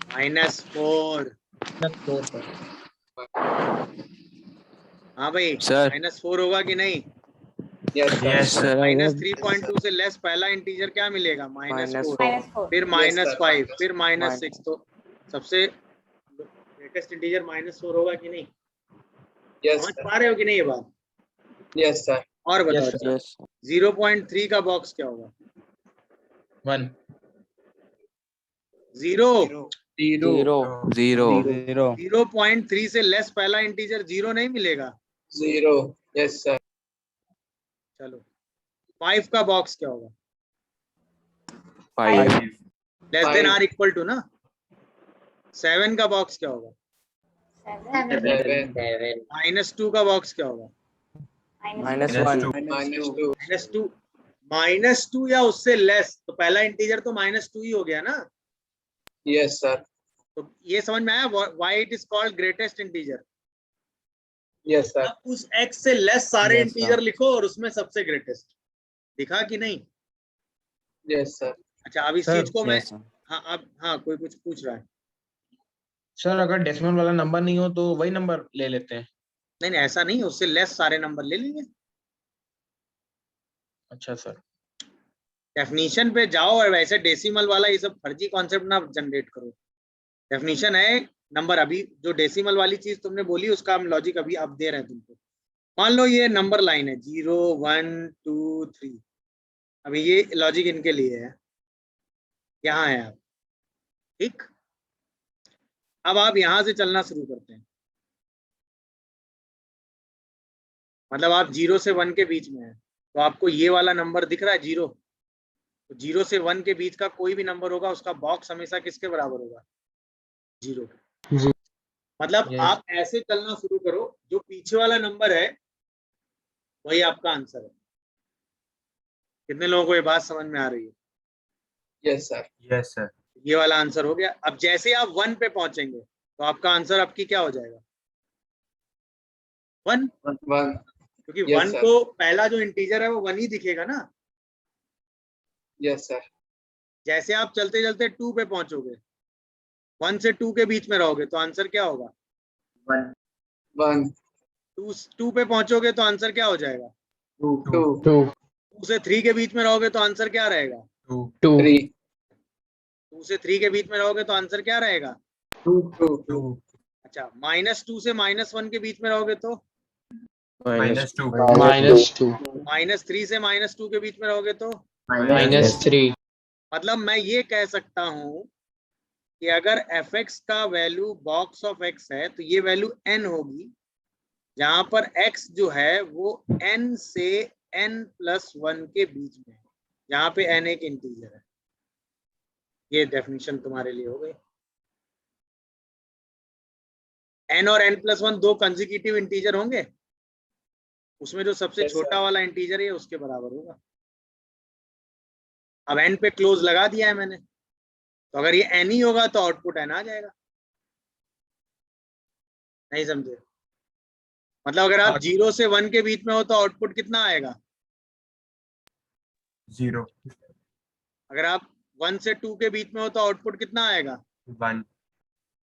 -4। हाँ भाई सर। -4 होगा कि नहीं? यस सर -3.2 से लेस पहला इंटीजर क्या मिलेगा? -4, -4 फिर Yes, sir. -5, फिर Minus- -6। तो सबसे ग्रेटेस्ट इंटीजर -4 होगा कि नहीं? यस समझ पा रहे हो कि नहीं ये बात? यस सर और बताओ Yes, अच्छा, यस 0.3 का बॉक्स क्या होगा? 1 0। 0 0.3 से लेस पहला इंटीजर 0 नहीं मिलेगा। 0 यस सर चलो 5 का बॉक्स क्या होगा? 5 less than or equal to ना। 7 का बॉक्स क्या होगा? 7 -2 का बॉक्स क्या होगा? -1 -2 या उससे लेस, तो पहला इंटीजर तो -2 ही हो गया ना। यस सर तो ये समझ में आया why it is called greatest integer. Yes sir अब उस x से लेस सारे Yes, इंटीजर sir. लिखो और उसमें सबसे ग्रेटेस्ट दिखा कि नहीं? यस सर अच्छा अब इस Sir, चीज को मैं, Yes, sir. हाँ अब हाँ कोई कुछ पूछ रहा है? सर अगर डेसिमल वाला नंबर नहीं हो तो वही नंबर ले लेते हैं। नहीं नहीं ऐसा नहीं, उससे लेस सारे नंबर ले लेंगे। अच्छा सर। डेफिनेशन पे जाओ और वैसे डेसिमल वाला ये सब फर्जी कॉन्सेप्ट ना जनरेट करो। डेफिनेशन है नंबर, अभी जो डेसिमल वाली चीज तुमने बोली उसका हम लॉजिक अभी अब दे रहे हैं तुमको। मान लो ये नंबर लाइन है 0 1 2 3, अभी ये लॉजिक इनके लिए है, यहाँ है आप, ठीक। अब आप यहां से चलना शुरू करते हैं, मतलब आप 0 से 1 के बीच में है, तो आपको ये वाला नंबर दिख रहा है 0, तो 0 से 1 के बीच का कोई भी नंबर होगा उसका बॉक्स हमेशा किसके बराबर होगा? 0 के। जी। मतलब Yes. आप ऐसे चलना शुरू करो, जो पीछे वाला नंबर है वही आपका आंसर है। कितने लोगों को ये बात समझ में आ रही है? यस सर ये वाला आंसर हो गया। अब जैसे आप 1 पे पहुंचेंगे तो आपका आंसर आपकी क्या हो जाएगा? 1, 1 क्योंकि Yes, 1 sir. को पहला जो इंटीजर है वो 1 ही दिखेगा ना। यस सर जैसे आप चलते चलते 2 पे पहुंचोगे, 1 से 2 के बीच में रहोगे तो आंसर क्या होगा? 1 2 पे पहुंचोगे तो आंसर क्या हो जाएगा? 2 2 2 से 3 के बीच में रहोगे तो आंसर क्या रहेगा? 2 3 2 से 3 के बीच में रहोगे तो आंसर क्या रहेगा? 2 अच्छा -2 से -1 के बीच में रहोगे तो? -2 -3 से -2 के बीच में रहोगे तो? -3 मतलब मैं ये कह सकता हूं कि अगर fx का वैल्यू बॉक्स ऑफ x है तो ये वैल्यू n होगी, जहां पर x जो है वो n से n+1 के बीच में है, जहां पे n एक इंटीजर है। ये डेफिनेशन तुम्हारे लिए हो गई। n और n+1 दो कंसेक्यूटिव इंटीजर होंगे, उसमें जो सबसे Yes, छोटा sir. वाला इंटीजर है उसके बराबर होगा। अब n पे क्लोज लगा दिया है मैंने, तो अगर ये n ही होगा तो आउटपुट n आ जाएगा। नहीं समझे? मतलब अगर आप 0 से 1 के बीच में हो तो आउटपुट कितना आएगा? 0 अगर आप 1 से 2 के बीच में हो तो आउटपुट कितना आएगा? 1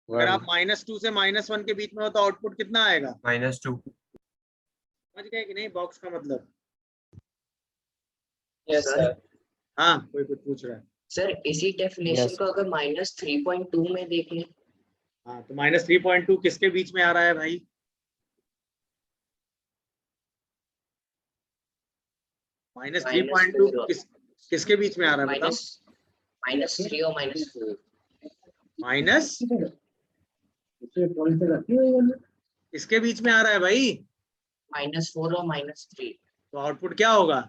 अगर आप -2 से -1 के बीच में हो तो आउटपुट कितना आएगा? -2 समझ गए कि नहीं बॉक्स का मतलब? Yes, sir. हाँ, कोई कुछ पूछ रहा है? सर इसी डेफिनेशन Yes. को अगर -3.2 में देख लें। हाँ, तो -3.2 किसके बीच में आ रहा है भाई? -3.2 किसके बीच में आ रहा है बताओ? -3 और -4 माइनस इसके बीच में आ रहा है भाई, -4 और -3। तो आउटपुट क्या होगा?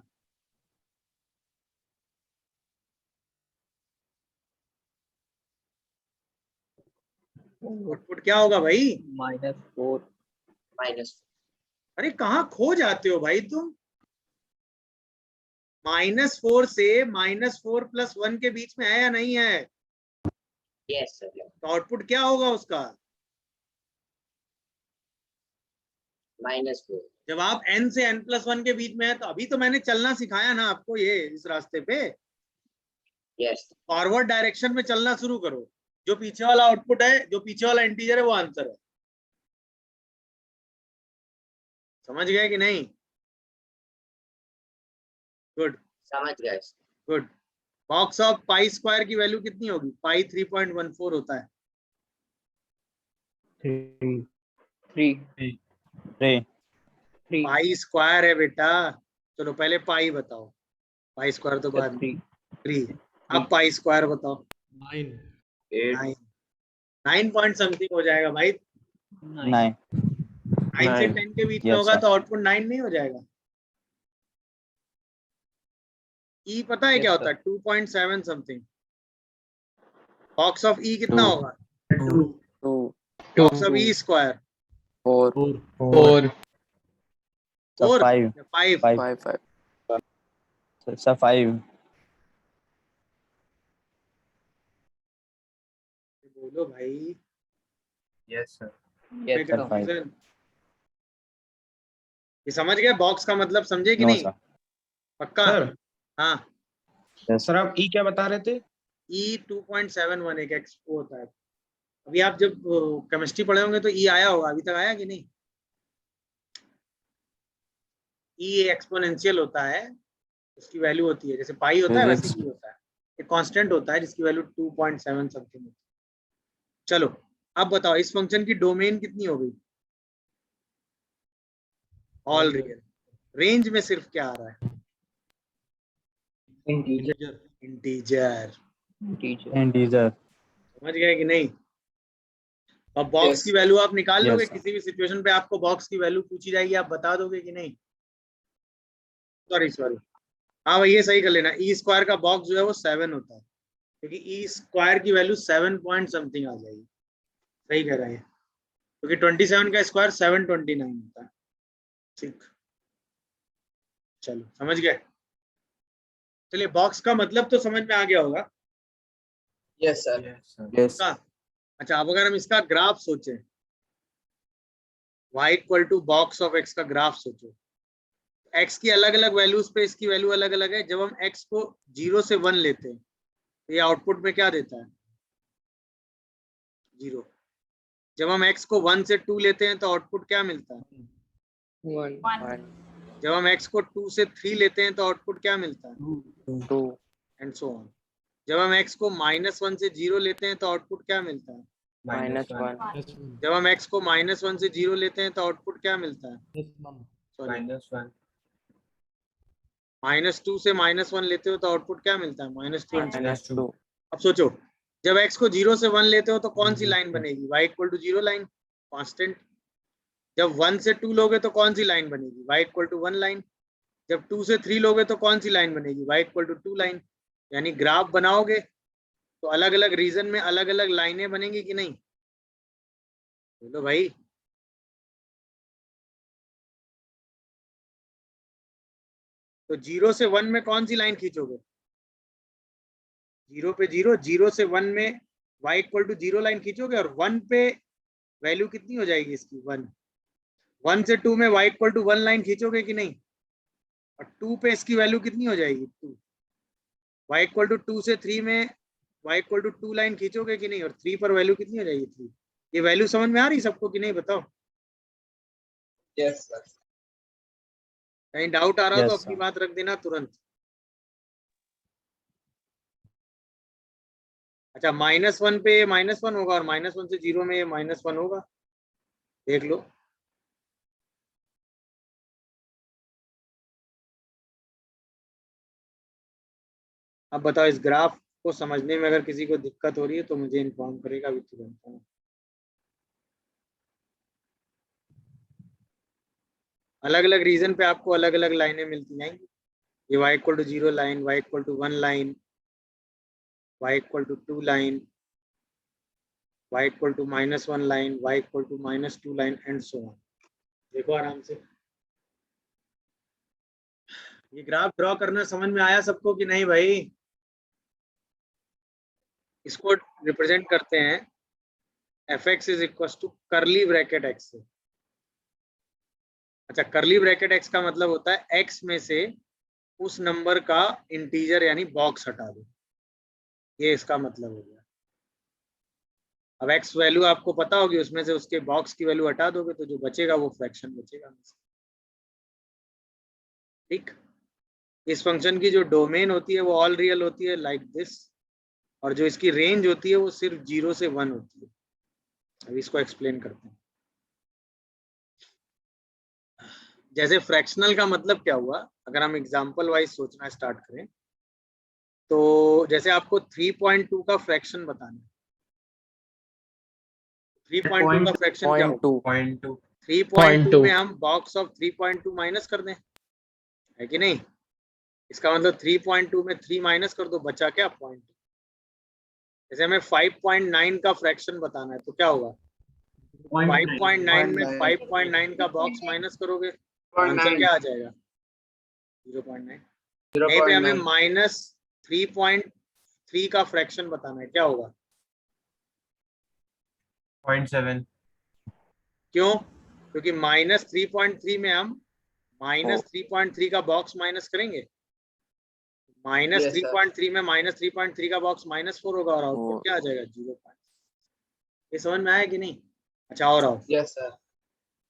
आउटपुट क्या होगा भाई? -4 अरे कहाँ खो जाते हो भाई तुम? -4 से -4 + 1 के बीच में है या नहीं है? Yes sir. तो आउटपुट क्या होगा उसका? -4। जब आप n से n+1 के बीच में है तो अभी तो मैंने चलना सिखाया ना आपको, ये इस रास्ते पे यस फॉरवर्ड डायरेक्शन में चलना शुरू करो। जो पीछे वाला आउटपुट है, जो पीछे वाला इंटीजर है वो आंसर है। समझ गए कि नहीं? गुड समझ गए। Good. Box of pi square की वैल्यू कितनी होगी? पाई 3.14 होता है। 3 पाई स्क्वायर है बेटा। चलो पहले पाई बताओ, पाई स्क्वायर तो बाद में। 3। अब पाई स्क्वायर बताओ। 8 9 पॉइंट समथिंग हो जाएगा भाई। 9 9 से 10 के बीच में Yes, होगा sir. तो आउटपुट 9 नहीं हो जाएगा? ई पता है क्या होता है? 2.7 समथिंग। बॉक्स ऑफ ई कितना होगा? 2 box of E square 4 4 So 5 5 5 So 5 बोलो भाई। Yes, sir. Yes, sir. Confusion? ये समझ गए बॉक्स का मतलब? समझे कि No, नहीं? sir. पक्का? सर हाँ। Yes. सर आप ई क्या बता रहे थे? ई 2.71 एक एक्सपो होता है। अभी आप जब केमिस्ट्री पढ़े होंगे तो ई आया होगा, अभी तक आया कि नहीं? ई एक्सपोनेंशियल होता है, उसकी वैल्यू होती है जैसे पाई होता है वैसे ही होता है। एक कांस्टेंट होता है जिसकी वैल्यू 2.7 समथिंग होती है। चलो अब बताओ इस फंक्शन की डोमेन कितनी हो गई? All real. रेंज में सिर्फ क्या आ रहा है? इंटीजर। Integer. समझ गए कि नहीं? अब बॉक्स की वैल्यू आप निकाल Yes, लोगे। sir. किसी भी सिचुएशन पे आपको बॉक्स की वैल्यू पूछी जाएगी, आप बता दोगे कि नहीं? सॉरी हाँ भाई ये सही कर लेना। ई स्क्वायर का बॉक्स जो है वो 7 होता है, क्योंकि ई स्क्वायर की वैल्यू 7 पॉइंट समथिंग आ जाएगी। सही कह रहा है, क्योंकि 27 का स्क्वायर 729 होता है। ठीक, चलो समझ गए। चलिए बॉक्स का मतलब तो समझ में आ गया होगा। Yes, sir. Yes. अच्छा अब अगर हम इसका ग्राफ सोचें, y = बॉक्स ऑफ x का ग्राफ सोचो। x की अलग अलग वैल्यूज पे इसकी वैल्यू अलग अलग है। जब हम x को 0 से 1 लेते हैं तो ये आउटपुट में क्या देता है? 0। जब हम x को 1 से 2 लेते हैं तो आउटपुट क्या मिलता है? 1 जब हम x को 2 से 3 लेते हैं तो आउटपुट क्या मिलता है? 2 एंड सो ऑन। जब हम x को -1 से 0 लेते हैं तो आउटपुट क्या मिलता है? -1 जब हम x को -1 से 0 लेते हैं तो आउटपुट क्या मिलता है? सॉरी -1 -2 से -1 लेते हो तो आउटपुट क्या मिलता है? -2। -2 अब सोचो जब x को 0 से 1 लेते हो तो कौन सी लाइन बनेगी? y = 0 line, constant. जब 1 से 2 लोगे तो कौन सी लाइन बनेगी? y = 1 line. जब 2 से 3 लोगे तो कौन सी लाइन बनेगी? y = 2 line. यानी ग्राफ बनाओगे तो अलग अलग रीजन में अलग अलग लाइनें बनेंगी कि नहीं? बोलो भाई। तो 0 से 1 में कौन सी लाइन खींचोगे? 0 पे 0, 0 से 1 में y इक्वल टू 0 लाइन खींचोगे, और 1 पे वैल्यू कितनी हो जाएगी इसकी? 1। 1 से 2 में y इक्वल टू 1 लाइन खींचोगे कि नहीं? और 2 पे इसकी वैल्यू कितनी हो जाएगी? 2। y इक्वल टू 2 से 3 में y इक्वल टू 2 लाइन खींचोगे कि नहीं? और 3 पर वैल्यू कितनी हो जाएगी? 3। ये वैल्यू समझ में आ रही सबको कि नहीं, बताओ? Yes sir. कहीं डाउट आ रहा हो तो Yes, अपनी sir. बात रख देना तुरंत। अच्छा, -1 पे -1 होगा, और -1 से 0 में ये -1 होगा, देख लो। अब बताओ, इस ग्राफ को समझने में अगर किसी को दिक्कत हो रही है तो मुझे इन्फॉर्म करेगा अभी तुरंत। अलग अलग रीजन पे आपको अलग अलग लाइनें मिलती जाएंगी। ये y equal to 0 line, y equal to 1 line, y equal to 2 line, y equal to -1 line, y equal to -2 line, and so on. देखो आराम से, ये ग्राफ ड्रॉ करना समझ में आया सबको कि नहीं भाई? इसको रिप्रेजेंट करते हैं f(x) is equal to curly bracket x से। अच्छा, करली ब्रैकेट x का मतलब होता है x में से उस नंबर का इंटीजर यानी बॉक्स हटा दो, ये इसका मतलब हो गया। अब x वैल्यू आपको पता होगी, उसमें से उसके बॉक्स की वैल्यू हटा दोगे तो जो बचेगा वो फ्रैक्शन बचेगा। ठीक, इस फंक्शन की जो डोमेन होती है वो ऑल रियल होती है लाइक दिस, और जो इसकी रेंज होती है वो सिर्फ 0 से 1 होती है। अब इसको एक्सप्लेन करते हैं। जैसे फ्रैक्शनल का मतलब क्या हुआ, अगर हम एग्जांपल वाइज सोचना स्टार्ट करें तो जैसे आपको 3.2 का फ्रैक्शन बताना है। 3.2 का फ्रैक्शन क्या होगा? 3.2 में हम बॉक्स ऑफ 3.2 माइनस कर दें, है कि नहीं? इसका मतलब 3.2 में 3 माइनस कर दो, बचा क्या? 0.2। जैसे हमें 5.9 का फ्रैक्शन बताना है तो क्या होगा? 5.9 में 5.9 का बॉक्स माइनस करोगे, आंसर क्या आ जाएगा? 0.9। यहीं पे हमें -3.3 का फ्रैक्शन बताना है, क्या होगा? 0.7। क्यों? क्योंकि -3.3 में हम -3.3 का बॉक्स माइनस करेंगे, -3.3 में -3.3 का बॉक्स -4 होगा, और आउटपुट क्या आ जाएगा? 0. ये समझ में आया कि नहीं? अच्छा, और आओ। Yes sir.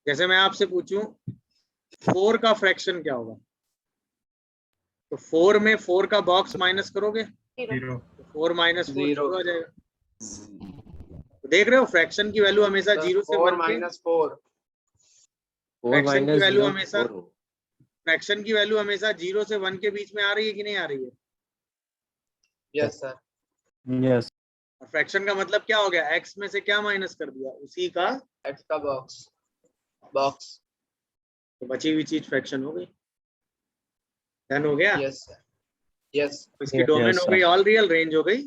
जैसे मैं आपसे पूछूं 4 का फ्रैक्शन क्या होगा, तो 4 में 4 का बॉक्स माइनस करोगे, 0। 4 - 4 0 आ जाएगा। तो देख रहे हो, फ्रैक्शन की वैल्यू हमेशा 0 से 1 के, फ्रैक्शन की वैल्यू हमेशा, फ्रैक्शन की वैल्यू हमेशा 0 से 1 के बीच में आ रही है कि नहीं आ रही है? Yes sir. Yes. और फ्रैक्शन का मतलब क्या हो गया? x में से क्या माइनस कर दिया? उसी का x का बॉक्स। तो बची हुई चीज फ्रैक्शन हो गई। डन हो गया? Yes sir. यस। इसकी डोमेन हो गई ऑल रियल, रेंज हो गई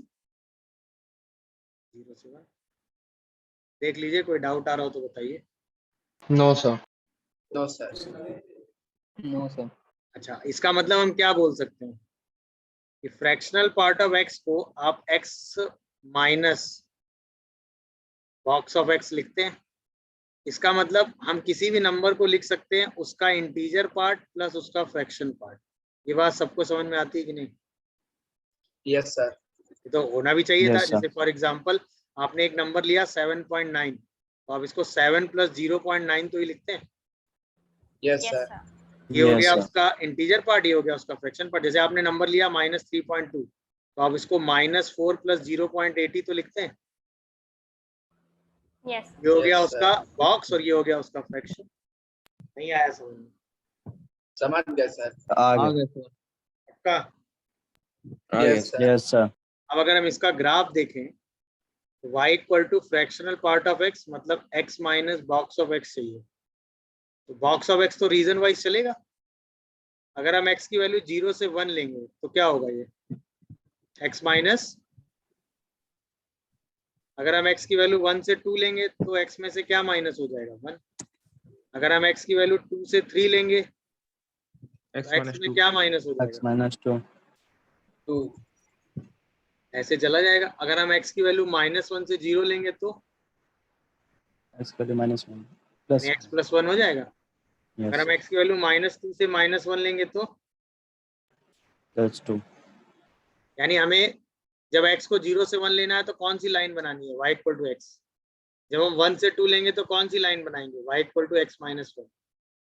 0 से 1। देख लीजिए, कोई डाउट आ रहा हो तो बताइए। No sir. No sir. No sir. अच्छा, इसका मतलब हम क्या बोल सकते हैं कि फ्रैक्शनल पार्ट ऑफ x को आप x minus box of x लिखते हैं। इसका मतलब हम किसी भी नंबर को लिख सकते हैं उसका इंटीजर पार्ट प्लस उसका फ्रैक्शन पार्ट। ये बात सबको समझ में आती है कि नहीं? Yes sir. ये तो होना भी चाहिए था। Yes, sir. जैसे फॉर एग्जांपल आपने एक नंबर लिया 7.9, तो आप इसको 7 + 0.9 तो ही लिखते हैं। Yes sir. ये हो Yes, गया sir. उसका इंटीजर पार्ट, ये हो गया उसका फ्रैक्शन पार्ट। जैसे आपने नंबर लिया -3.2, तो आप इसको -4 + 0.80 तो लिखते हैं। यस। ये हो गया Yes, उसका बॉक्स और ये हो गया उसका फ्रैक्शन। नहीं आया समझ में? समझ गया सर। आगे. पक्का? Yes sir. Yes, sir. अब अगर हम इसका ग्राफ देखें तो y equal to fractional part of x मतलब x minus box of x चाहिए। तो बॉक्स ऑफ x तो रीजन वाइज चलेगा। अगर हम x की वैल्यू 0 से 1 लेंगे तो क्या होगा? ये x माइनस, अगर हम x की वैल्यू 1 से 2 लेंगे तो x में से क्या माइनस हो जाएगा? 1। अगर हम x की वैल्यू 2 से 3 लेंगे एक्स एक्स माइनस में टू। क्या माइनस हो x जाएगा? minus 2 2 ऐसे चला जाएगा। अगर हम x की वैल्यू -1 से 0 लेंगे तो x का -1 plus x + 1 हो जाएगा। yes अगर हम x की वैल्यू -2 से -1 लेंगे तो plus 2 यानी हमें जब x को 0 से 1 लेना है तो कौन सी लाइन बनानी है? y = x। जब हम 1 से 2 लेंगे तो कौन सी लाइन बनाएंगे? y = x - 1।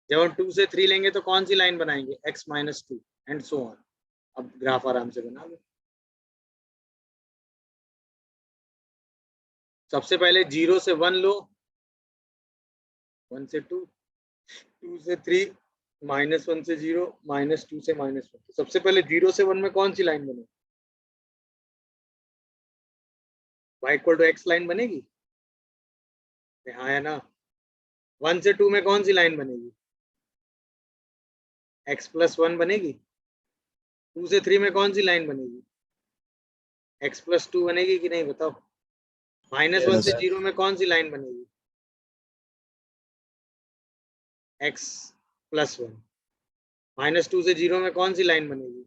जब हम 2 से 3 लेंगे तो कौन सी लाइन बनाएंगे? x - 2 and so on. अब ग्राफ आराम से बना लो। सबसे पहले 0 से 1 लो, 1 से 2, 2 से 3, -1 से 0, -2 से -1। तो सबसे पहले 0 से 1 में कौन सी लाइन बनेगी? y = x लाइन बनेगी? हाँ या ना? 1 से 2 में कौन सी लाइन बनेगी? x + 1 बनेगी। 2 से 3 में कौन सी लाइन बनेगी? x + 2 बनेगी कि नहीं बताओ? -1 से 0 में कौन सी लाइन बनेगी? x + 1। -2 से 0 में कौन सी लाइन बनेगी?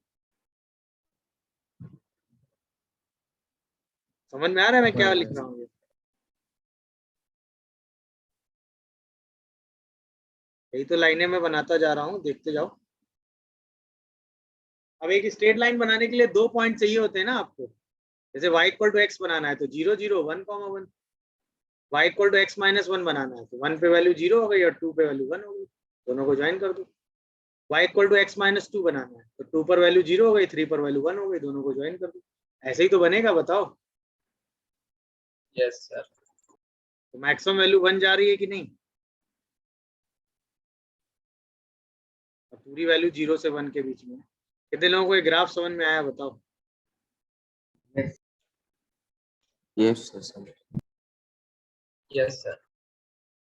समझ में आ रहा है मैं क्या लिख रहा हूँ? यही तो लाइनें मैं बनाता जा रहा हूँ, देखते जाओ। अब एक स्ट्रेट लाइन बनाने के लिए 2 पॉइंट चाहिए होते हैं ना आपको। जैसे y = x बनाना है तो 0 0 1 1। y = x - 1 बनाना है तो 1 पे वैल्यू 0 हो गई और 2 पे वैल्यू 1 हो गई, दोनों को ज्वाइन कर दो। y = x - 2 बनाना है तो 2 पर वैल्यू 0 हो गई, 3 पर वैल्यू 1 हो गई, दोनों को ज्वाइन कर दो। ऐसे ही तो बनेगा, बताओ। Yes sir. तो मैक्सिमम वैल्यू 1 जा रही है कि नहीं? पूरी वैल्यू 0 से 1 के बीच में। कितने लोगों को ये ग्राफ समझ में आया बताओ? Yes sir. Yes sir.